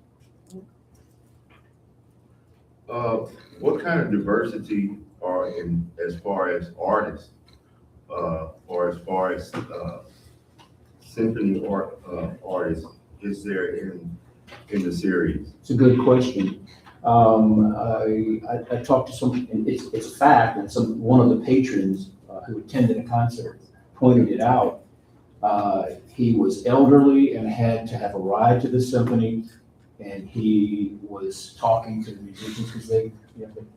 Speaker 2: What kind of diversity are in as far as artists, or as far as symphony artists is there in in the series?
Speaker 12: It's a good question. I talked to some, and it's a fact, and one of the patrons who attended a concert pointed it out. He was elderly and had to have a ride to the symphony, and he was talking to the musicians because they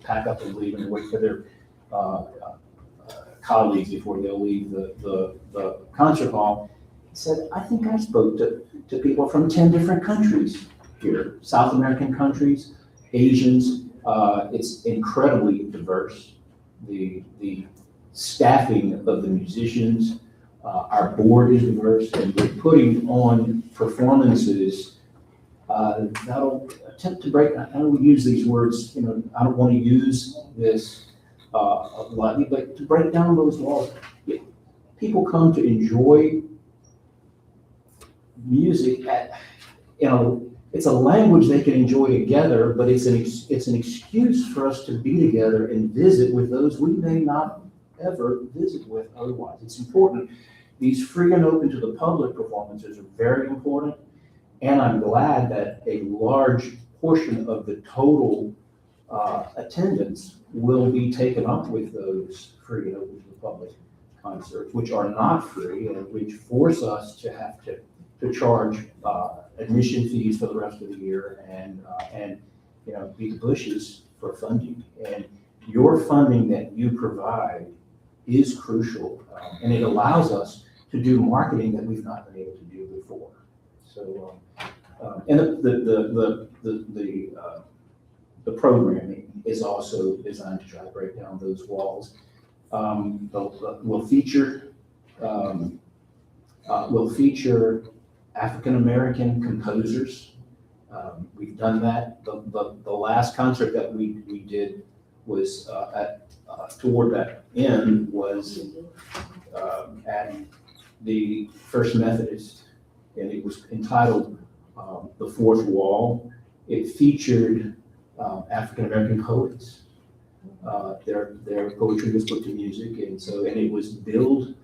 Speaker 12: pack up and leave and wait for their colleagues before they'll leave the concert hall. He said, I think I spoke to people from 10 different countries here, South American countries, Asians. It's incredibly diverse. The staffing of the musicians, our board is diverse, and we're putting on performances that'll attempt to break, I don't use these words, I don't want to use this lightly, but to break down those walls. People come to enjoy music it's a language they can enjoy together, but it's an excuse for us to be together and visit with those we may not ever visit with otherwise. It's important. These free and open to the public performances are very important, and I'm glad that a large portion of the total attendance will be taken up with those free and open to the public concerts, which are not free and which force us to have to charge admission fees for the rest of the year and beat the bushes for funding. And your funding that you provide is crucial, and it allows us to do marketing that we've not been able to do before. So, and the programming is also designed to try to break down those walls. We'll feature African-American composers. We've done that. The last concert that we did was toward that end was at the First Methodist, and it was entitled The Fourth Wall. It featured African-American poets. Their poetry was put to music, and it was billed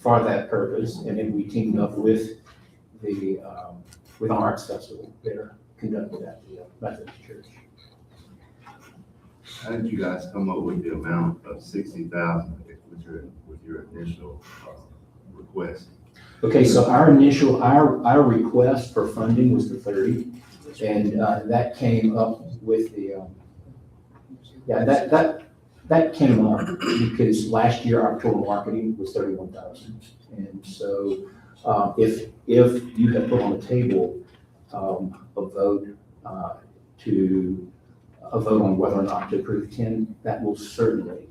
Speaker 12: for that purpose, and then we teamed up with the with an arts festival there conducted at the Methodist Church.
Speaker 2: How did you guys come up with the amount of 60,000 with your initial request?
Speaker 12: Okay, so our request for funding was the 30, and that came up with the that came up because last year our total marketing was 31,000, and so if you had put on the table a vote on whether or not to approve 10, that will certainly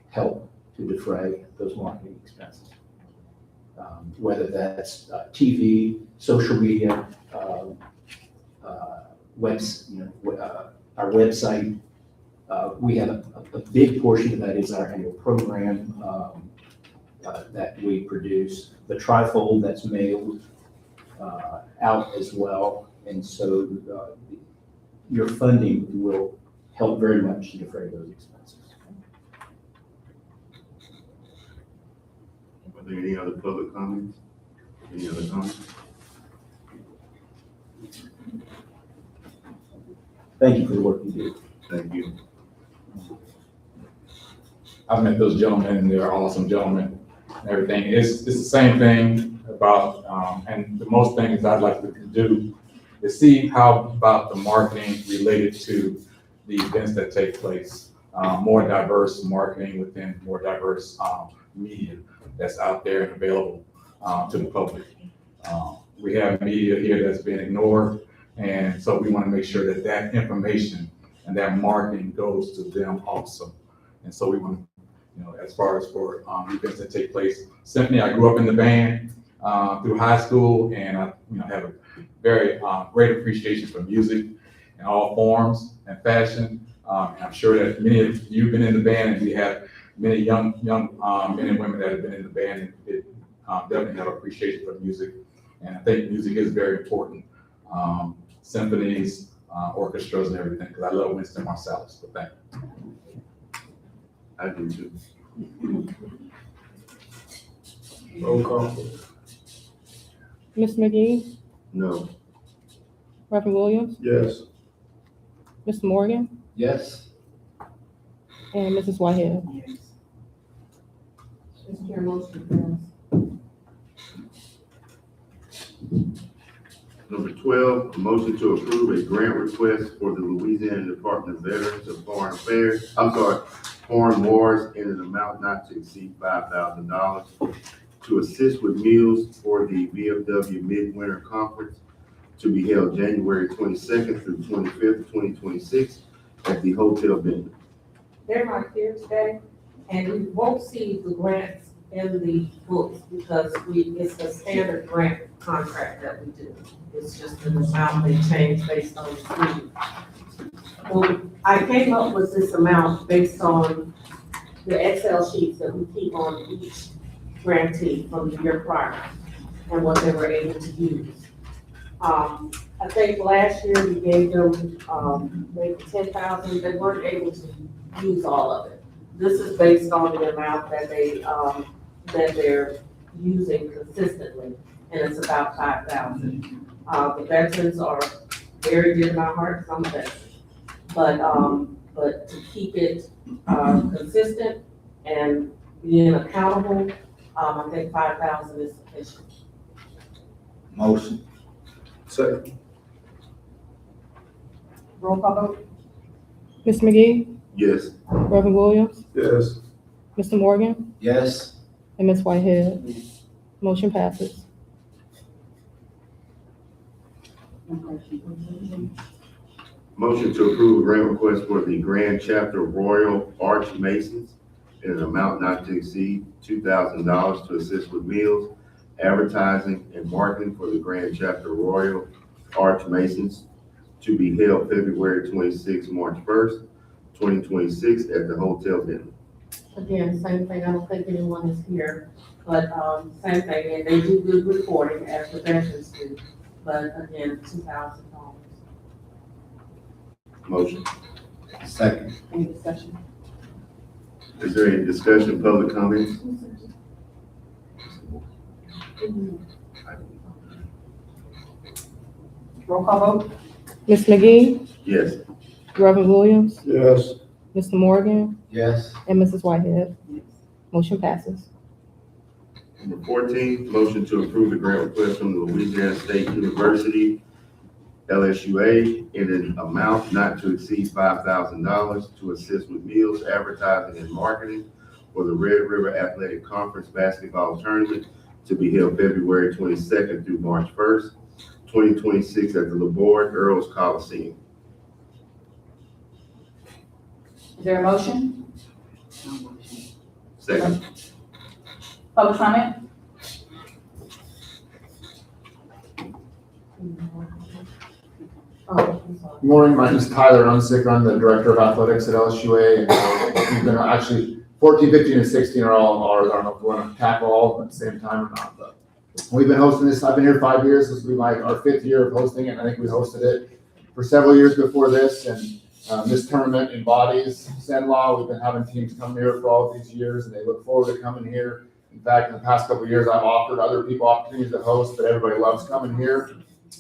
Speaker 12: help to defray those marketing expenses. Whether that's TV, social media, our website. We have a big portion of that is our annual program that we produce, the trifold that's mailed out as well. And so your funding will help very much to defray those expenses.
Speaker 2: Are there any other public comments? Any other comments?
Speaker 12: Thank you for the work you do.
Speaker 2: Thank you.
Speaker 11: I've met those gentlemen, and they're awesome gentlemen and everything. It's the same thing about, and the most things I'd like to do is see how about the marketing related to the events that take place. More diverse marketing within more diverse media that's out there and available to the public. We have media here that's been ignored, and so we want to make sure that that information and that marketing goes to them also. And so we want to, as far as for events that take place. Symphony, I grew up in the band through high school, and I have a very great appreciation for music in all forms and fashion. And I'm sure that many of you have been in the band, and we have many young men and women that have been in the band, and it, definitely have appreciation for music. And I think music is very important. Symphonies, orchestras, and everything, because I love Winston Marsalis. But thank you.
Speaker 2: I do too.
Speaker 7: Roll call.
Speaker 8: Ms. McGee,
Speaker 2: No.
Speaker 8: Reverend Williams,
Speaker 7: Yes.
Speaker 8: Mr. Morgan,
Speaker 4: Yes.
Speaker 8: and Mrs. Whitehead.
Speaker 3: Mr. Chair, motion passed.
Speaker 2: Number 12, a motion to approve a grant request for the Louisiana Department of Veterans of Foreign Wars in an amount not to exceed $5,000 to assist with meals for the VFW Midwinter Conference to be held January 22nd through 25th, 2026 at the Hotel Bender.
Speaker 3: They're not here today, and we won't see the grants in the books because it's the standard grant contract that we do. It's just an amount they change based on the student. Well, I came up with this amount based on the Excel sheets that we keep on each grantee from the year prior and what they were able to use. I think last year we gave them, maybe 10,000, they weren't able to use all of it. This is based on the amount that that they're using consistently, and it's about 5,000. The veterans are very dear to my heart, some veterans. But to keep it, consistent and being accountable, I think 5,000 is sufficient.
Speaker 4: Motion.
Speaker 7: Second.
Speaker 5: Roll call vote?
Speaker 8: Ms. McGee,
Speaker 2: Yes.
Speaker 8: Reverend Williams,
Speaker 7: Yes.
Speaker 8: Mr. Morgan,
Speaker 4: Yes.
Speaker 8: and Ms. Whitehead. Motion passes.
Speaker 2: Motion to approve a grant request for the Grand Chapter Royal Arch Masons in an amount not to exceed $2,000 to assist with meals, advertising, and marketing for the Grand Chapter Royal Arch Masons to be held February 26, March 1st, 2026 at the Hotel Bender.
Speaker 3: Again, same thing, I don't think anyone is here, but, same thing, and they do good reporting as the veterans do, but again, $2,000.
Speaker 2: Motion.
Speaker 4: Second.
Speaker 5: Any discussion?
Speaker 2: Is there any discussion, public comments?
Speaker 5: Roll call vote?
Speaker 8: Ms. McGee,
Speaker 2: Yes.
Speaker 8: Reverend Williams,
Speaker 7: Yes.
Speaker 8: Mr. Morgan,
Speaker 4: Yes.
Speaker 8: and Mrs. Whitehead. Motion passes.
Speaker 2: Number 14, motion to approve the grant request from the Louisiana State University, LSUA, in an amount not to exceed $5,000 to assist with meals, advertising, and marketing for the Red River Athletic Conference basketball tournament to be held February 22nd through March 1st, 2026 at the LaBorde Earls Coliseum.
Speaker 5: Is there a motion?
Speaker 2: Second.
Speaker 5: Public comment?
Speaker 3: Oh, I'm sorry.
Speaker 11: Good morning, my name is Tyler Unsick, I'm the Director of Athletics at LSUA, and we've been actually 14, 15, and 16 are all ours. I don't know if we want to tackle all of them at the same time or not, but we've been hosting this, I've been here 5 years, this will be our 5th year of hosting it, and I think we hosted it for several years before this, and this tournament embodies SENLA. We've been having teams come here for all of these years, and they look forward to coming here. In fact, in the past couple of years, I've offered other people opportunities to host, but everybody loves coming here,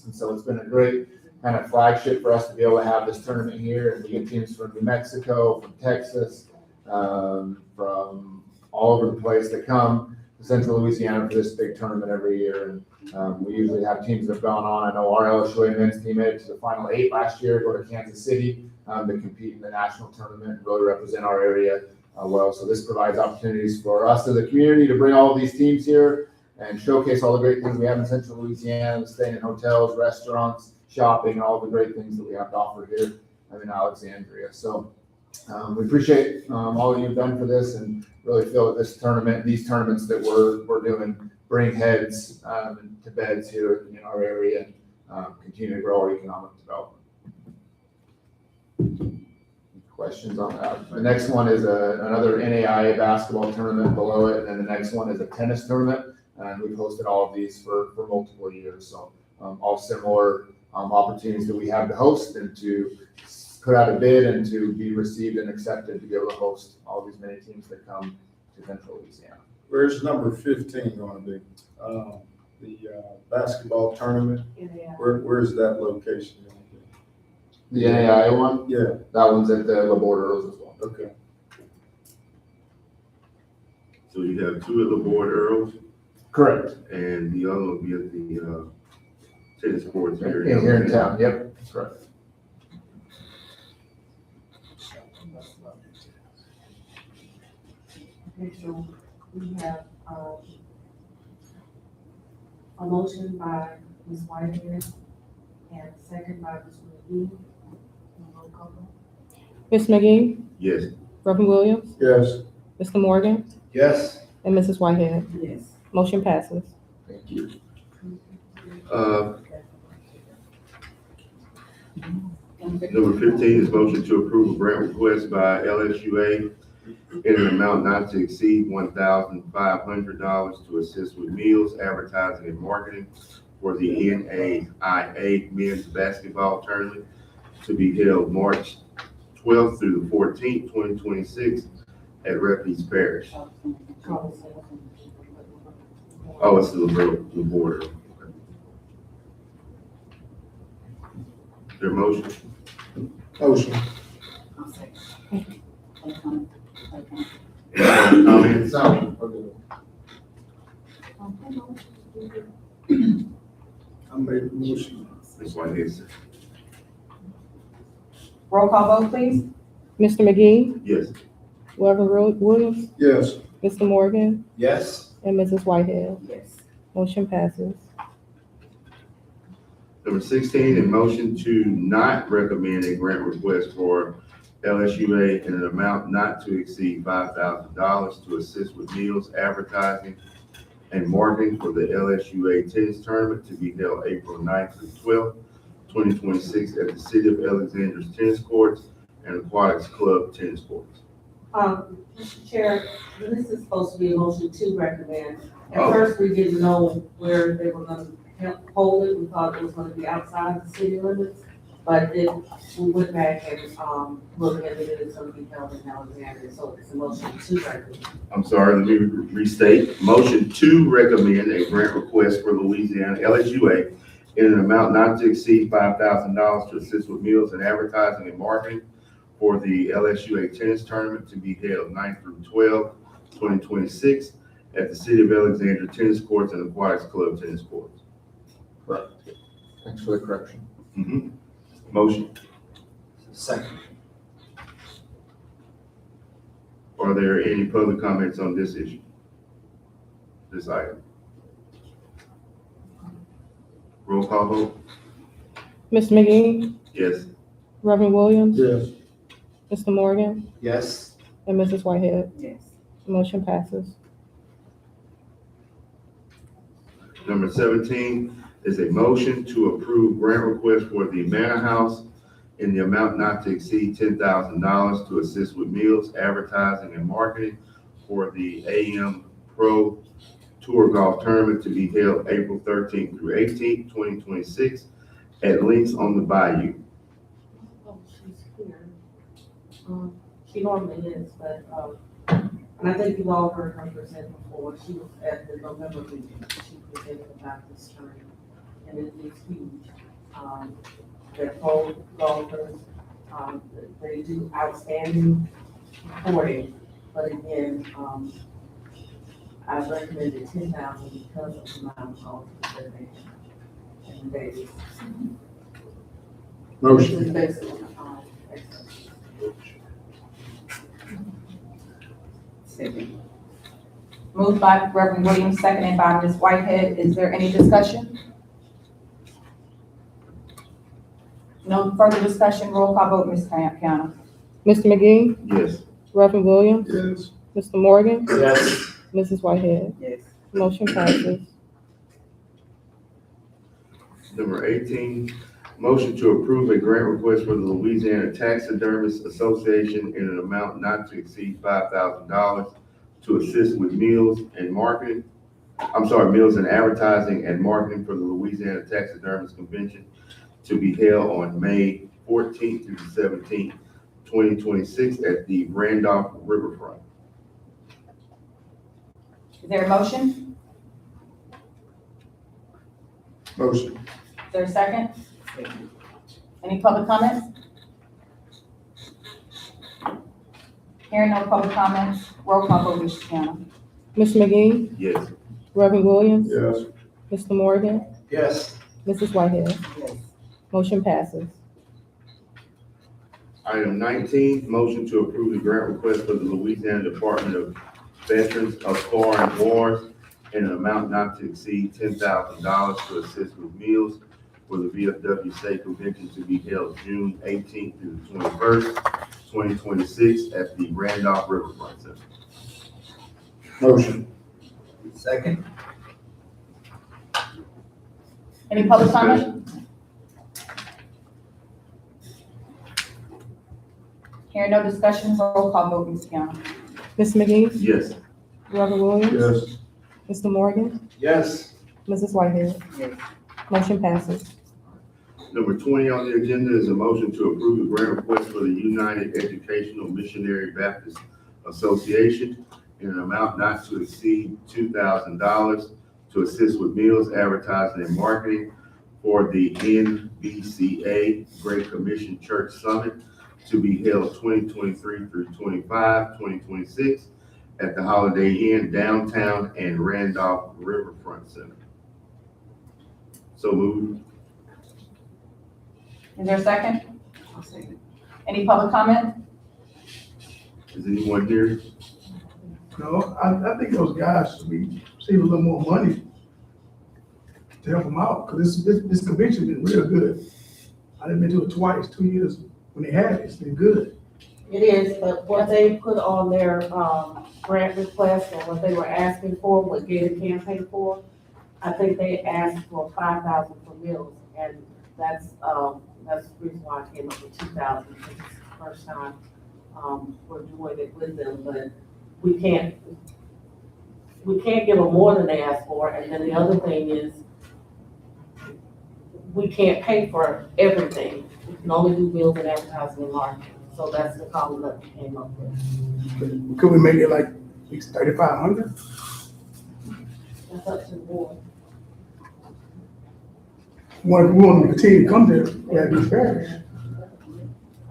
Speaker 11: and so it's been a great kind of flagship for us to be able to have this tournament here, and we get teams from New Mexico, from Texas, from all over the place that come to Central Louisiana for this big tournament every year. And we usually have teams that have gone on. I know our LSUA men's team made it to the Final 8 last year, go to Kansas City to compete in the national tournament and really represent our area well. So this provides opportunities for us as a community to bring all of these teams here and showcase all the great things we have in Central Louisiana, staying in hotels, restaurants, shopping, all the great things that we have to offer here in Alexandria. So we appreciate all that you've done for this, and really feel that this tournament, these tournaments that we're doing, bring heads to beds here in our area and continue to grow our economic development. Questions on that? The next one is another NAIA basketball tournament below it, and then the next one is a tennis tournament, and we've hosted all of these for multiple years. So all similar opportunities that we have to host and to put out a bid and to be received and accepted to be able to host all these many teams that come to Central Louisiana.
Speaker 7: Where's number 15 going to be? basketball tournament. Where's that location?
Speaker 11: The NAIA one,
Speaker 7: Yeah,
Speaker 11: that one's at the Laborde Earls as well.
Speaker 7: okay.
Speaker 2: So you have two at the Board Earls,
Speaker 11: Correct.
Speaker 2: and the other will be at the, tennis courts here.
Speaker 11: Here in town, yep, that's right.
Speaker 3: Okay, so we have, a motion by Ms. Whitehead and a second by Mr. McGee. Roll call vote.
Speaker 8: Ms. McGee,
Speaker 2: Yes.
Speaker 8: Reverend Williams,
Speaker 7: Yes.
Speaker 8: Mr. Morgan,
Speaker 4: Yes.
Speaker 8: and Mrs. Whitehead.
Speaker 6: Yes.
Speaker 8: Motion passes.
Speaker 11: Thank you.
Speaker 2: Number 15 is motion to approve a grant request by LSUA in an amount not to exceed $1,500 to assist with meals, advertising, and marketing for the NAIA Men's Basketball Tournament to be held March 12th through the 14th, 2026 at Refuge Parish. Oh, it's the border. Their motion?
Speaker 7: Motion.
Speaker 2: Comments?
Speaker 7: I made a motion.
Speaker 2: Ms. Whitehead.
Speaker 5: Roll call vote, please.
Speaker 8: Mr. McGee,
Speaker 2: Yes.
Speaker 8: Reverend Williams,
Speaker 7: Yes.
Speaker 8: Mr. Morgan,
Speaker 4: Yes.
Speaker 8: and Mrs. Whitehead.
Speaker 6: Yes.
Speaker 8: Motion passes.
Speaker 2: Number 16, a motion to not recommend a grant request for LSUA in an amount not to exceed $5,000 to assist with meals, advertising, and marketing for the LSUA tennis tournament to be held April 9th through 12th, 2026 at the City of Alexandria's tennis courts and Aquatics Club tennis courts.
Speaker 3: Mr. Chair, this is supposed to be a motion to recommend. At
Speaker 2: Oh.
Speaker 3: first, we didn't know where they were gonna hold it. We thought it was gonna be outside the city limits. But then we went back and, looked at it, it's gonna be held in Alexandria, so it's a motion to recommend.
Speaker 2: I'm sorry, let me restate. Motion to recommend a grant request for Louisiana LSUA in an amount not to exceed $5,000 to assist with meals and advertising and marketing for the LSUA tennis tournament to be held 9th through 12th, 2026 at the City of Alexandria tennis courts and Aquatics Club tennis courts.
Speaker 11: Correct. Thanks for the correction.
Speaker 2: Motion.
Speaker 4: Second.
Speaker 2: Are there any public comments on this issue? This item? Roll call vote?
Speaker 8: Mr. McGee,
Speaker 2: Yes.
Speaker 8: Reverend Williams,
Speaker 7: Yes.
Speaker 8: Mr. Morgan,
Speaker 4: Yes.
Speaker 8: and Mrs. Whitehead.
Speaker 6: Yes.
Speaker 8: Motion passes.
Speaker 2: Number 17 is a motion to approve grant request for the Manor House in the amount not to exceed $10,000 to assist with meals, advertising, and marketing for the AM Pro Tour Golf Tournament to be held April 13th through 18th, 2026 at Links on the Bayou.
Speaker 3: Oh, she's here. She normally is, but, and I think you've all heard her present before. She was at the November meeting. She presented about this tournament, and it is huge. They're pro golfers. They do outstanding reporting, but again, I recommended 10,000 because of the amount of golfers that they have. And they,
Speaker 7: Motion.
Speaker 3: this is basically,
Speaker 6: Second.
Speaker 5: Moved by Reverend Williams, seconded by Ms. Whitehead. Is there any discussion? No further discussion. Roll call vote, Ms. Piana.
Speaker 8: Mr. McGee,
Speaker 2: Yes.
Speaker 8: Reverend Williams,
Speaker 7: Yes.
Speaker 8: Mr. Morgan,
Speaker 4: Yes.
Speaker 8: Mrs. Whitehead.
Speaker 6: Yes.
Speaker 8: Motion passes.
Speaker 2: Number 18, motion to approve a grant request for the Louisiana Taxidermists Association in an amount not to exceed $5,000 to assist with meals and marketing. Meals and advertising and marketing for the Louisiana Taxidermist Convention to be held on May 14th through the 17th, 2026 at the Randolph Riverfront.
Speaker 5: Is there a motion?
Speaker 7: Motion.
Speaker 5: Is there a second? Any public comments? Hearing no public comments, roll call vote, Mr. Tanner.
Speaker 8: Mr. McGee,
Speaker 2: Yes.
Speaker 8: Reverend Williams,
Speaker 7: Yes.
Speaker 8: Mr. Morgan,
Speaker 4: Yes.
Speaker 8: Mrs. Whitehead. Motion passes.
Speaker 2: Item 19, motion to approve the grant request for the Louisiana Department of Veterans of Foreign Wars in an amount not to exceed $10,000 to assist with meals for the VFW State Convention to be held June 18th through the 21st, 2026 at the Randolph Riverfront Center.
Speaker 7: Motion.
Speaker 4: Second.
Speaker 5: Any public comment? Hearing no discussion, roll call vote, Ms. Kiana.
Speaker 8: Mr. McGee,
Speaker 2: Yes.
Speaker 8: Reverend Williams,
Speaker 7: Yes.
Speaker 8: Mr. Morgan,
Speaker 4: Yes.
Speaker 8: Mrs. Whitehead. Motion passes.
Speaker 2: Number 20 on the agenda is a motion to approve the grant request for the United Educational Missionary Baptist Association in an amount not to exceed $2,000 to assist with meals, advertising, and marketing for the NBCA Great Commission Church Summit to be held 2023 through 2026 at the Holiday Inn downtown and Randolph Riverfront Center. So moved.
Speaker 5: Is there a second? Any public comment?
Speaker 2: Is anyone here?
Speaker 13: No, I think those guys should be receiving a little more money to help them out, because this convention been real good. I've been to it twice, 2 years when they had it, it's been good.
Speaker 3: It is, but what they put on their, grant request or what they were asking for, what Gator campaigned for, I think they asked for 5,000 for meals, and that's the reason why I came up with 2,000, because it's the first time, we're doing it with them, but we can't give them more than they asked for, and then the other thing is, we can't pay for everything. We can only do meals and advertising and marketing, so that's the problem that we came up with.
Speaker 13: Could we make it like at least 3,500?
Speaker 3: That's up to the board.
Speaker 13: We want to continue to come there, we gotta be fair.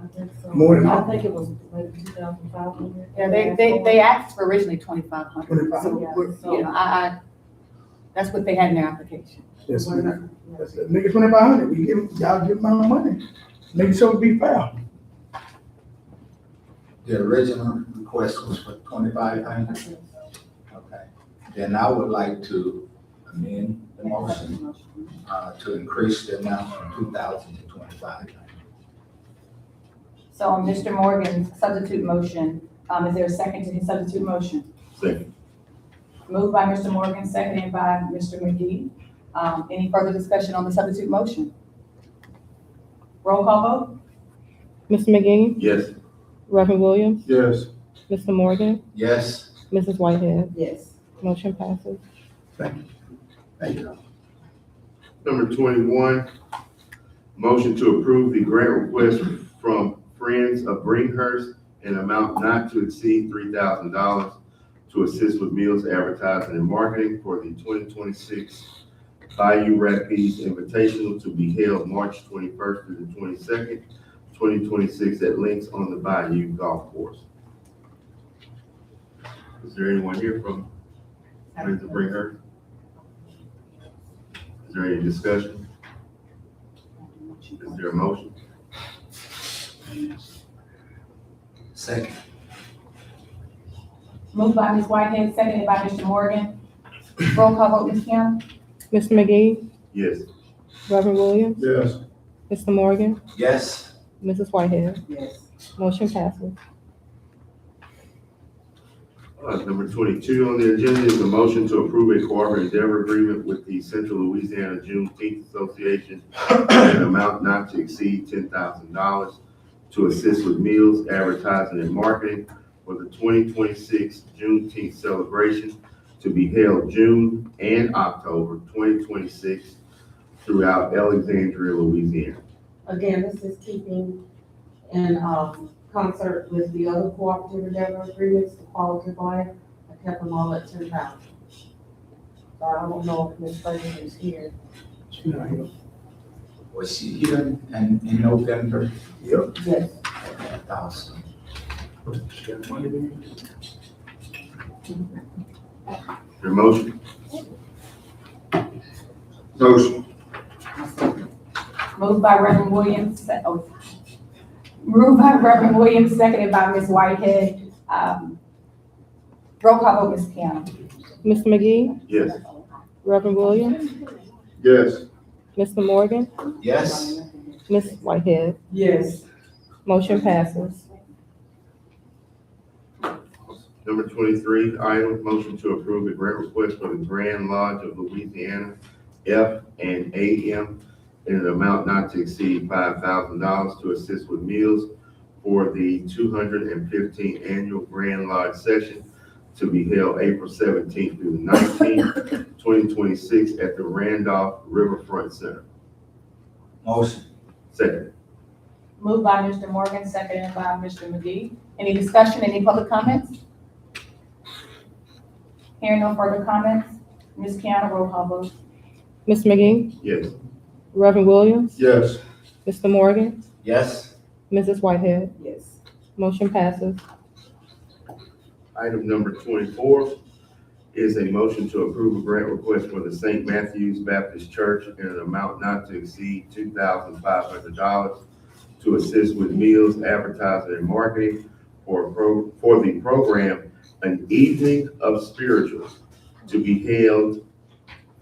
Speaker 3: I think so.
Speaker 13: More than
Speaker 3: I
Speaker 13: that.
Speaker 3: think it was maybe 2,500.
Speaker 5: Yeah, they asked for originally 2,500.
Speaker 13: 2,500.
Speaker 5: So, you know, that's what they had in their application.
Speaker 13: Yes, man. Let's make it 2,500, we y'all give them our money, make sure it be fair.
Speaker 4: The original request was for 2,500. Okay. Then I would like to amend the motion, to increase the amount from 2,000 to 2,500.
Speaker 5: So on Mr. Morgan's substitute motion, is there a second to his substitute motion?
Speaker 2: Second.
Speaker 5: Moved by Mr. Morgan, seconded by Mr. McGee. Any further discussion on the substitute motion? Roll call vote?
Speaker 8: Mr. McGee,
Speaker 2: Yes.
Speaker 8: Reverend Williams,
Speaker 7: Yes.
Speaker 8: Mr. Morgan,
Speaker 4: Yes.
Speaker 8: Mrs. Whitehead.
Speaker 3: Yes.
Speaker 8: Motion passes.
Speaker 4: Thank you.
Speaker 2: Number 21, motion to approve the grant request from Friends of Bringhurst in an amount not to exceed $3,000 to assist with meals, advertising, and marketing for the 2026 Bayou Rapids Invitational to be held March 21st through the 22nd, 2026 at Links on the Bayou Golf Course. Is there anyone here from Friends of Bringhurst? Is there any discussion? Is there a motion?
Speaker 4: Second.
Speaker 5: Moved by Ms. Whitehead, seconded by Mr. Morgan. Roll call vote, Ms. Kim?
Speaker 8: Mr. McGee,
Speaker 2: Yes.
Speaker 8: Reverend Williams,
Speaker 7: Yes.
Speaker 8: Mr. Morgan,
Speaker 4: Yes.
Speaker 8: Mrs. Whitehead.
Speaker 3: Yes.
Speaker 8: Motion passes.
Speaker 2: Number 22 on the agenda is a motion to approve a cooperative endeavor agreement with the Central Louisiana Juneteenth Association in an amount not to exceed $10,000 to assist with meals, advertising, and marketing for the 2026 Juneteenth celebration to be held June and October 2026 throughout Alexandria, Louisiana.
Speaker 3: Again, this is keeping in, concert with the other cooperative endeavor agreements, the quality of life. I kept them all at 10,000. So I don't know if Ms. Fraser is here.
Speaker 13: She's not here.
Speaker 4: Was she here in November?
Speaker 13: Yep.
Speaker 5: Yes.
Speaker 4: Awesome.
Speaker 2: Your motion?
Speaker 7: Motion.
Speaker 5: Moved by Reverend Williams, moved by Reverend Williams, seconded by Ms. Whitehead. Roll call vote, Ms. Piana.
Speaker 8: Mr. McGee,
Speaker 2: Yes.
Speaker 8: Reverend Williams,
Speaker 7: Yes.
Speaker 8: Mr. Morgan,
Speaker 4: Yes,
Speaker 8: Ms. Whitehead.
Speaker 6: Yes.
Speaker 8: Motion passes.
Speaker 2: Number 23, item, motion to approve the grant request for the Grand Lodge of Louisiana, F and AM, in an amount not to exceed $5,000 to assist with meals for the 215th Annual Grand Lodge Session to be held April 17th through the 19th, 2026 at the Randolph Riverfront Center.
Speaker 4: motion.
Speaker 2: Second.
Speaker 5: Moved by Mr. Morgan, seconded by Mr. McGee. Any discussion, any public comments? Hearing no further comments, Ms. Piana, roll call vote.
Speaker 8: Mr. McGee,
Speaker 2: Yes.
Speaker 8: Reverend Williams,
Speaker 7: Yes.
Speaker 8: Mr. Morgan,
Speaker 4: Yes,
Speaker 8: Mrs. Whitehead.
Speaker 6: Yes.
Speaker 8: Motion passes.
Speaker 2: Item number 24 is a motion to approve a grant request for the St. Matthew's Baptist Church in an amount not to exceed $2,500 to assist with meals, advertising, and marketing for the program, An Evening of Spirituals, to be held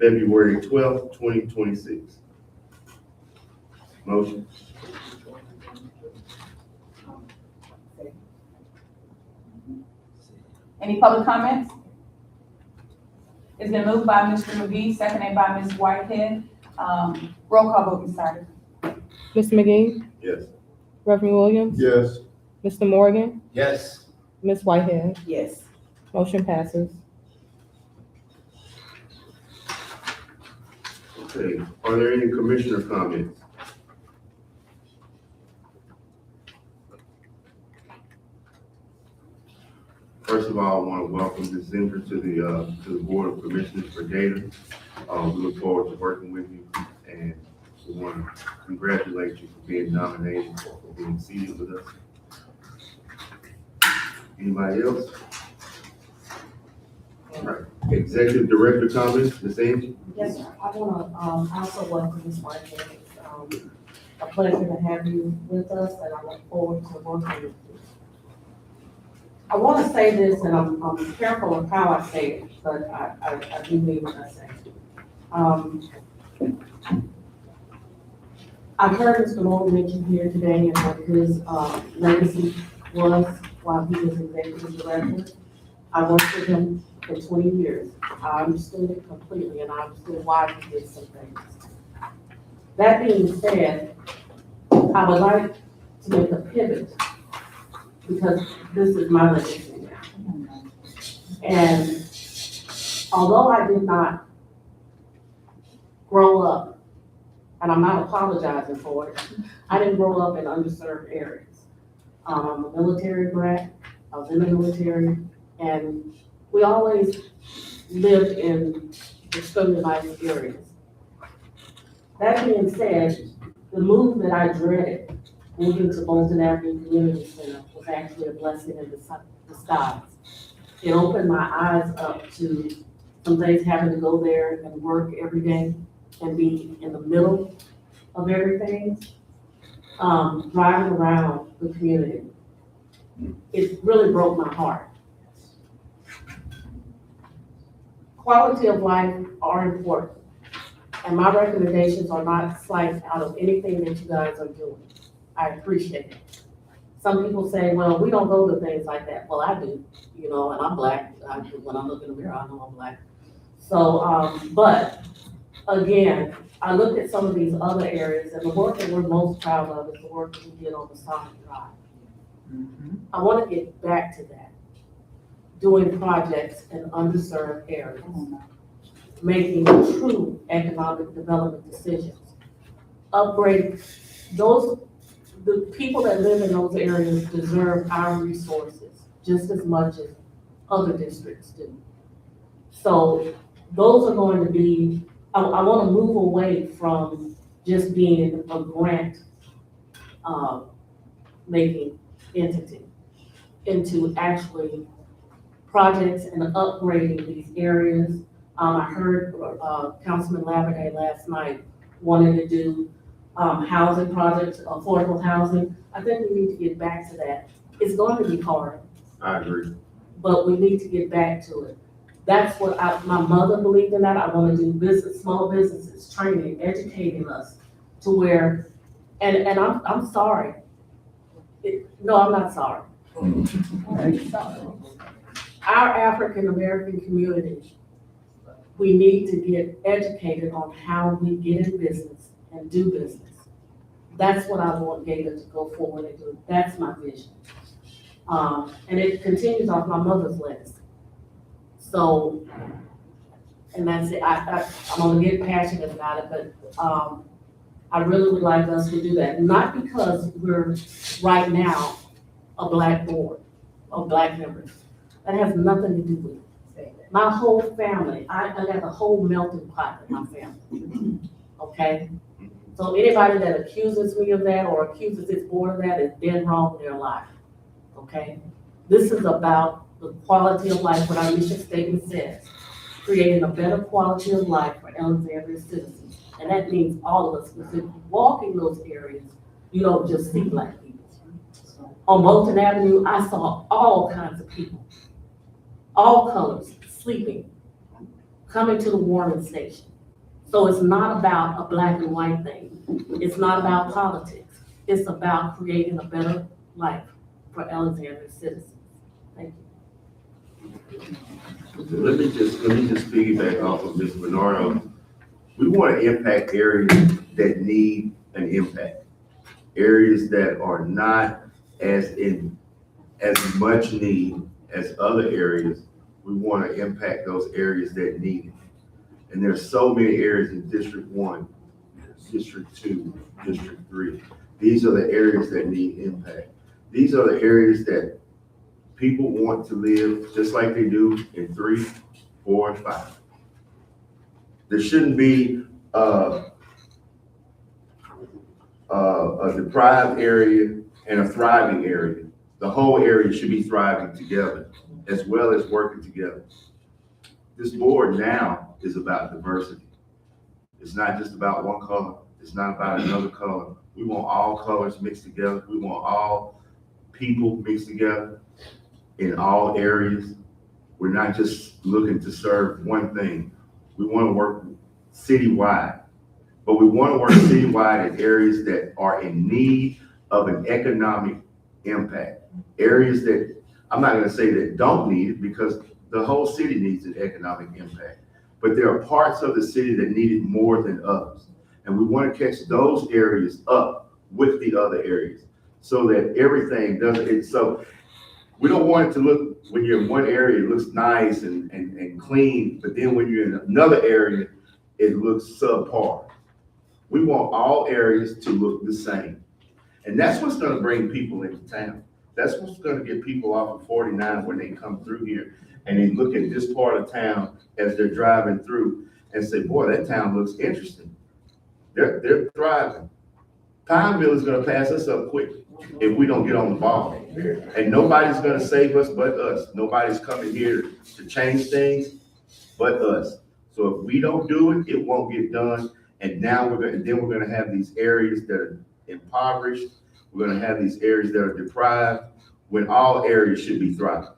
Speaker 2: February 12th, 2026. Motion.
Speaker 5: Any public comments? It's been moved by Mr. McGee, seconded by Ms. Whitehead. Roll call vote, Ms. Sardis.
Speaker 8: Mr. McGee,
Speaker 2: Yes.
Speaker 8: Reverend Williams,
Speaker 7: Yes.
Speaker 8: Mr. Morgan,
Speaker 4: yes,
Speaker 8: Ms. Whitehead.
Speaker 6: Yes.
Speaker 8: Motion passes.
Speaker 2: Okay, are there any commissioner comments? First of all, I want to welcome Ms. Zinger to the Board of Commissioners for Gator. We look forward to working with you, and we want to congratulate you for being nominated, for being seated with us. Anybody else? All right, Executive Director comments, Ms. Angie?
Speaker 3: Yes, sir. I wanna, also welcome Ms. Whitehead. It's, a pleasure to have you with us, and I look forward to working with you. I wanna say this, and I'm careful of how I say it, but I do mean what I say. I've heard Mr. Moore mention here today and what his, legacy was while he was executive director. I worked with him for 20 years. I understood it completely, and I understood why he did some things. That being said, I would like to make a pivot, because this is my legacy now. And although I did not grow up, and I'm not apologizing for it, I didn't grow up in underserved areas. I'm a military brat, I was in the military, and we always lived in discriminated areas. That being said, the move that I dreaded, moving to Bolton Avenue Community Center, was actually a blessing in disguise. It opened my eyes up to some days having to go there and work every day and be in the middle of everything, driving around the community. It really broke my heart. Quality of life are important, and my recommendations are not sliced out of anything that you guys are doing. I appreciate it. Some people say, well, we don't go to things like that. Well, I do, you know, and I'm black. When I look in the mirror, I know I'm black. So, but again, I look at some of these other areas, and the work that we're most proud of is the work that we did on the Sonic Drive. I want to get back to that, doing projects in underserved areas, making true economic development decisions, upgrade those. The people that live in those areas deserve our resources just as much as other districts do. So those are going to be I wanna move away from just being a grant, making entity into actually projects and upgrading these areas. I heard, Councilman Laverday last night wanted to do, housing projects, affordable housing. I think we need to get back to that. It's going to be hard,
Speaker 2: I agree.
Speaker 3: but we need to get back to it. That's what my mother believed in that. I want to do business, small businesses, training, educating us to where, and I'm sorry. No, I'm not sorry. Our African-American community, we need to get educated on how we get in business and do business. That's what I want Gator to go forward and do. That's my vision. And it continues off my mother's list. So, and that's it. I'm gonna get passionate about it, but, I really would like us to do that. Not because we're right now a black board or black members. That has nothing to do with it. My whole family, I got a whole melting pot in my family, okay? So anybody that accuses me of that or accuses this board of that is dead wrong in their life, okay? This is about the quality of life, what our mission statement says, creating a better quality of life for Alexandria citizens. And that means all of us, because if you walk in those areas, you don't just see black people. On Moulton Avenue, I saw all kinds of people, all colors, sleeping, coming to the warming station. So it's not about a black and white thing. It's not about politics. It's about creating a better life for Alexandria citizens. Thank you.
Speaker 2: Let me just piggyback off of Ms. Bernardo. We want to impact areas that need an impact. Areas that are not as much need as other areas. We want to impact those areas that need it. And there's so many areas in District 1, District 2, District 3. These are the areas that need impact. These are the areas that people want to live just like they do in 3, 4, and 5. There shouldn't be a deprived area and a thriving area. The whole area should be thriving together as well as working together. This board now is about diversity. It's not just about one color. It's not about another color. We want all colors mixed together. We want all people mixed together in all areas. We're not just looking to serve one thing. We want to work citywide, but we want to work citywide in areas that are in need of an economic impact. Areas that, I'm not going to say that don't need it, because the whole city needs an economic impact, but there are parts of the city that need it more than others. And we want to catch those areas up with the other areas so that everything doesn't, so we don't want it to look, when you're in one area, it looks nice and clean, but then when you're in another area, it looks subpar. We want all areas to look the same. And that's what's gonna bring people into town. That's what's gonna get people off of 49 when they come through here and they look at this part of town as they're driving through and say, boy, that town looks interesting. They're thriving. Pineville is gonna pass us up quick if we don't get on the ball. And nobody's gonna save us but us. Nobody's coming here to change things but us. So if we don't do it, it won't get done. And now we're gonna have these areas that are impoverished. We're gonna have these areas that are deprived when all areas should be thriving.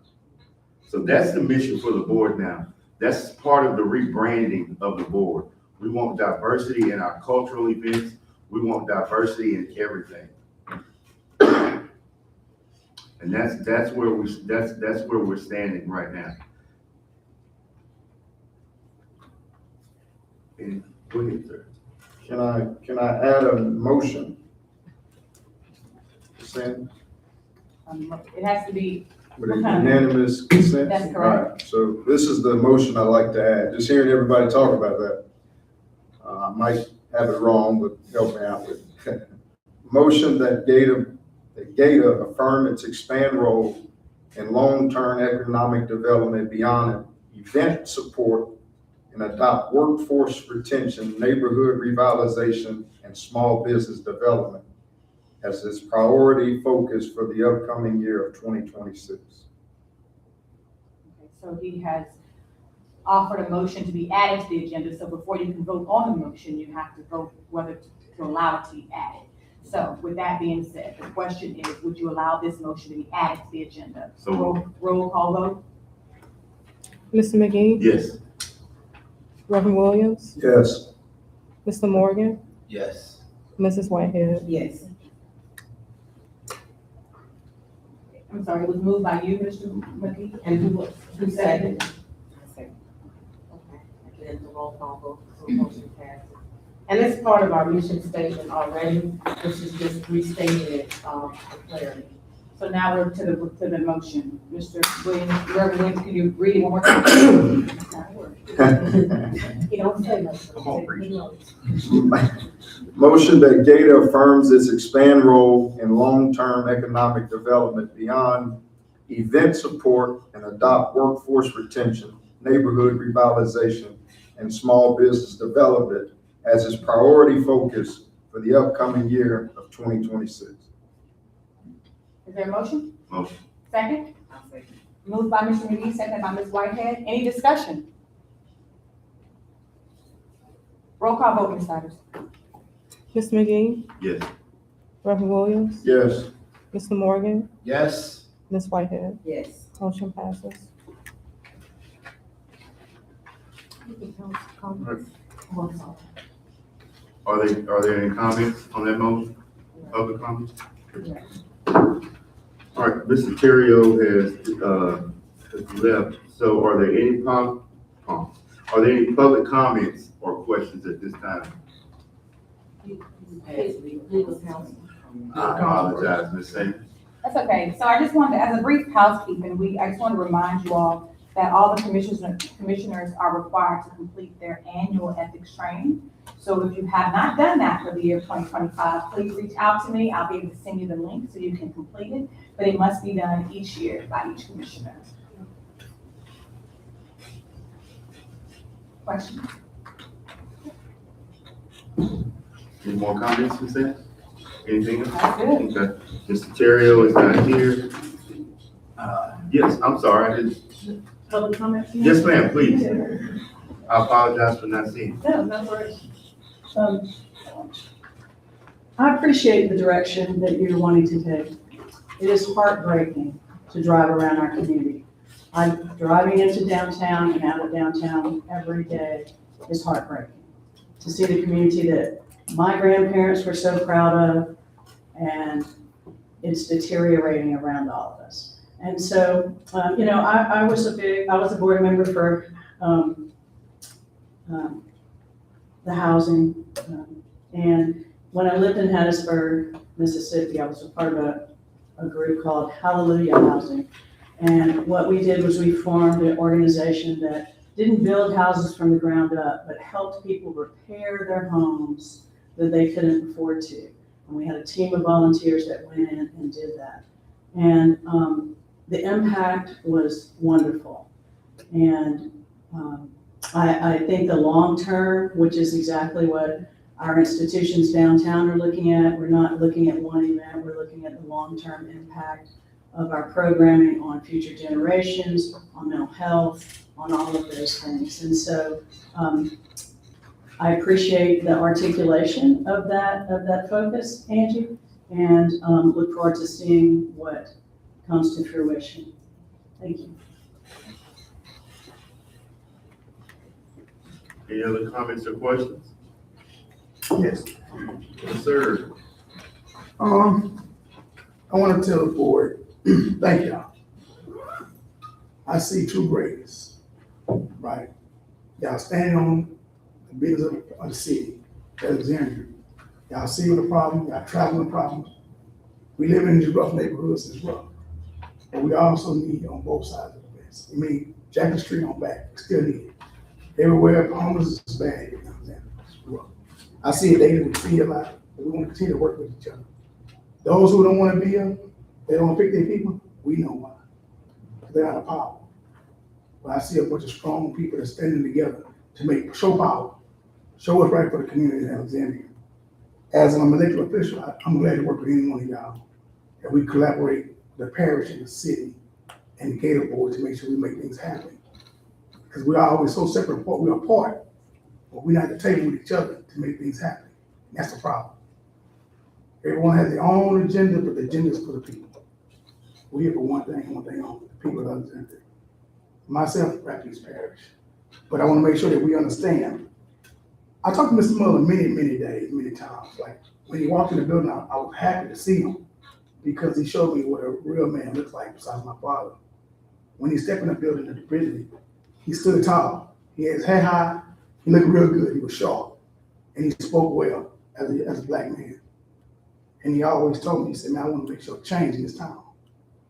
Speaker 2: So that's the mission for the board now. That's part of the rebranding of the board. We want diversity in our cultural events. We want diversity in everything. And that's where we're standing right now. And go ahead, sir.
Speaker 7: Can I add a motion? Consent
Speaker 5: It has to be,
Speaker 7: with a unanimous consent?
Speaker 5: That's correct.
Speaker 7: All right, so this is the motion I'd like to add. Just hearing everybody talk about that. I might have it wrong, but help me out with it. Motion that Gator affirm its expand role in long-term economic development beyond event support and adopt workforce retention, neighborhood revitalization, and small business development as its priority focus for the upcoming year of 2026.
Speaker 5: Okay, so he has offered a motion to be added to the agenda, so before you can vote on the motion, you have to vote whether to allow it to be added. So with that being said, the question is, would you allow this motion to be added to the agenda?
Speaker 2: So-
Speaker 5: Roll call vote?
Speaker 8: Mr. McGee,
Speaker 2: Yes.
Speaker 8: Reverend Williams,
Speaker 7: Yes.
Speaker 8: Mr. Morgan,
Speaker 4: Yes.
Speaker 8: Mrs. Whitehead.
Speaker 6: Yes.
Speaker 5: I'm sorry, it was moved by you, Mr. McGee, and who seconded?
Speaker 3: Okay, and then the roll call vote, so motion passes. And it's part of our mission statement already, this is just restating it, for clarity.
Speaker 5: So now we're to the motion. Mr. Williams, Reverend Williams, can you read it one more time? It's not working.
Speaker 3: He don't say much.
Speaker 2: Come on, Bree.
Speaker 7: Motion that Gator affirms its expand role in long-term economic development beyond event support and adopt workforce retention, neighborhood revitalization, and small business development as its priority focus for the upcoming year of 2026.
Speaker 5: Is there a motion?
Speaker 2: Motion.
Speaker 5: Second? Moved by Mr. McGee, seconded by Ms. Whitehead. Any discussion? Roll call vote, Ms. Stivers.
Speaker 8: Mr. McGee,
Speaker 2: Yes.
Speaker 8: Reverend Williams,
Speaker 7: Yes.
Speaker 8: Mr. Morgan,
Speaker 4: Yes.
Speaker 8: Ms. Whitehead.
Speaker 6: Yes.
Speaker 8: Motion passes.
Speaker 2: Are there any comments on that motion? Other comments? All right, Mr. Terrio has left, so are there any public comments or questions at this time?
Speaker 3: Legal counsel.
Speaker 2: I apologize, Ms. Saint.
Speaker 5: That's okay. So I just wanted, as a brief housekeeping, I just want to remind you all that all the commissioners are required to complete their annual ethics training. So if you have not done that for the year 2025, please reach out to me. I'll be able to send you the link so you can complete it, but it must be done each year by each commissioner. Questions?
Speaker 2: Any more comments, Ms. Saint? Anything else?
Speaker 5: That's good.
Speaker 2: Okay, Mr. Terrio is not here. Yes, I'm sorry, I didn't,
Speaker 10: Public comments?
Speaker 2: yes, ma'am, please. I apologize for not seeing.
Speaker 10: No, no worries. I appreciate the direction that you're wanting to take. It is heartbreaking to drive around our community. I'm driving into downtown and out of downtown every day is heartbreaking. To see the community that my grandparents were so proud of, and it's deteriorating around all of us. And so, I was a board member for the housing. And when I lived in Hattiesburg, Mississippi, I was a part of a group called Hallelujah Housing. And what we did was we formed an organization that didn't build houses from the ground up, but helped people repair their homes that they couldn't afford to. And we had a team of volunteers that went in and did that. And the impact was wonderful. And I think the long term, which is exactly what our institutions downtown are looking at, we're not looking at one event, we're looking at the long-term impact of our programming on future generations, on mental health, on all of those things. And so I appreciate the articulation of that focus, Angie, and look forward to seeing what comes to fruition. Thank you.
Speaker 2: Any other comments or questions?
Speaker 13: Yes.
Speaker 2: Yes, sir.
Speaker 13: I want to tell the board, thank y'all. I see true greatness, right? Y'all standing on the business of the city, Alexandria. Y'all see the problem, y'all traveling the problem. We live in these rough neighborhoods as well. And we also need on both sides of the fence. I mean, Jackson Street on back, still need it. Everywhere, homeless is bad, you know what I'm saying? It's rough. I see it daily, we see it a lot, but we want to continue to work with each other. Those who don't want to be here, they don't want to pick their people, we know why. They're out of power. But I see a bunch of strong people that's standing together to show power, show what's right for the community in Alexandria. As an elected official, I'm glad to work with any one of y'all, that we collaborate with the parish and the city and the Gator Board to make sure we make things happen. Because we are always so separate, we are apart, but we're not at the table with each other to make things happen. And that's the problem. Everyone has their own agenda, but the agenda is for the people. We're here for one thing only, the people of Alexandria. Myself, Rapides Parish. But I want to make sure that we understand. I talked to Mr. Muller many days, many times. Like, when he walked in the building, I was happy to see him because he showed me what a real man looks like besides my father. When he stepped in the building individually, he stood tall. He had his head high. He looked real good. He was sharp. And he spoke well as a black man. And he always told me, he said, man, I want to make sure change in this town.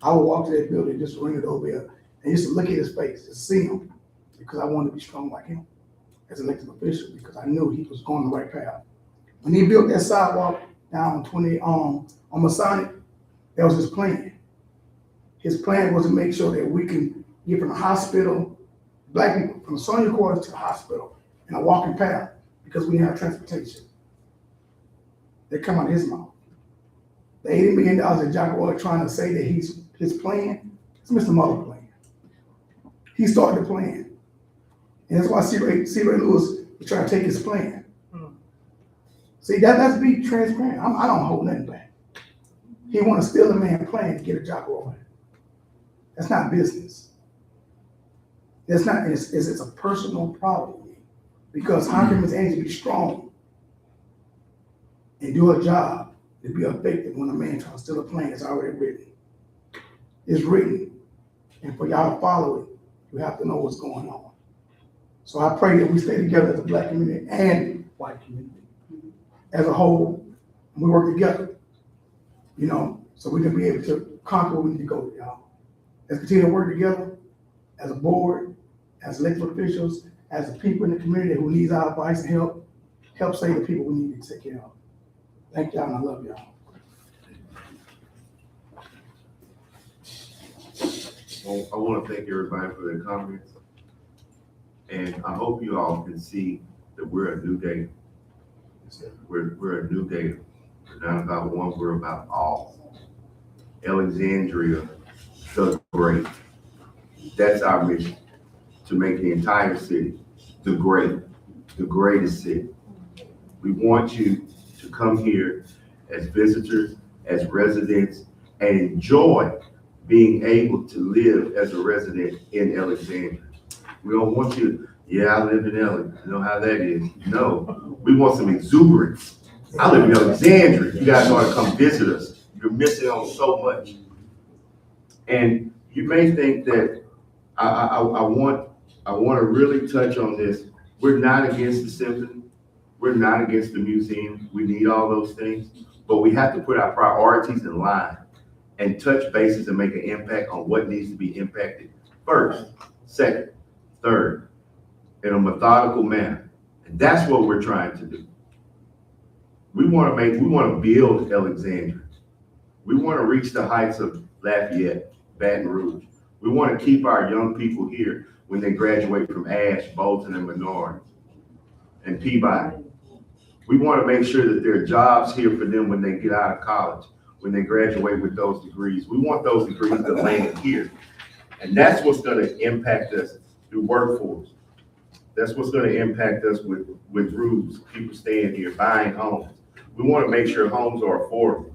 Speaker 13: I would walk to that building, just ring it over there, and just to look at his face, to see him, because I wanted to be strong like him as an elected official, because I knew he was going the right path. When he built that sidewalk down on Masonic, that was his plan. His plan was to make sure that we can get from the hospital, black people, from the Sonia quarters to the hospital in a walking path, because we didn't have transportation. They come out of his mouth. The $80 million that Jack Oil trying to say that his plan, it's Mr. Muller's plan. He started the plan. And that's why C. Ray Lewis was trying to take his plan. See, let's be transparent. I don't hold nothing back. He want to steal a man's plan to get a Jack Oil. That's not business. That's not, it's a personal problem. Because how can Ms. Angie be strong and do her job to be effective when a man tries to steal a plan that's already written? It's written. And for y'all to follow it, you have to know what's going on. So I pray that we stay together as a black community and white community as a whole, and we work together, so we can be able to conquer where we need to go, y'all. Let's continue to work together as a board, as elected officials, as the people in the community who needs our advice and help save the people we need to take care of. Thank y'all, and I love y'all.
Speaker 2: I want to thank everybody for their comments. And I hope you all can see that we're a new day. We're a new day. We're not about one, we're about all. Alexandria does great. That's our mission, to make the entire city the greatest city. We want you to come here as visitors, as residents, and enjoy being able to live as a resident in Alexandria. We don't want you, I live in LA, you know how that is. No, we want some exuberance. I live in Alexandria. You guys want to come visit us. You're missing on so much. And you may think that I want to really touch on this. We're not against the symphony. We're not against the museum. We need all those things, but we have to put our priorities in line and touch bases and make an impact on what needs to be impacted first, second, third, in a methodical manner. And that's what we're trying to do. We want to build Alexandria. We want to reach the heights of Lafayette, Baton Rouge. We want to keep our young people here when they graduate from Ash, Bolton, and Menard, and Peabody. We want to make sure that there are jobs here for them when they get out of college, when they graduate with those degrees. We want those degrees to land here. And that's what's going to impact us through workforce. That's what's going to impact us with roofs, people staying here, buying homes. We want to make sure homes are affordable.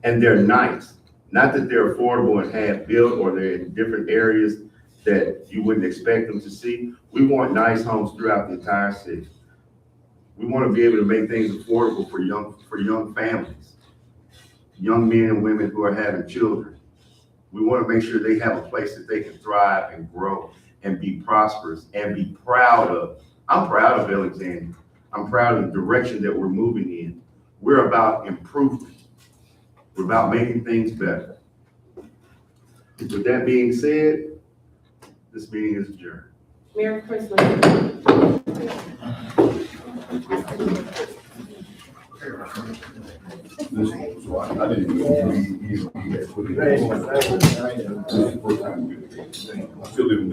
Speaker 2: And they're nice. Not that they're affordable and half built or they're in different areas that you wouldn't expect them to see. We want nice homes throughout the entire city. We want to be able to make things affordable for young families, young men and women who are having children. We want to make sure they have a place that they can thrive and grow and be prosperous and be proud of. I'm proud of Alexandria. I'm proud of the direction that we're moving in. We're about improvement. We're about making things better. With that being said, this meeting is adjourned.
Speaker 3: Merry Christmas.
Speaker 7: I didn't even. I still didn't leave.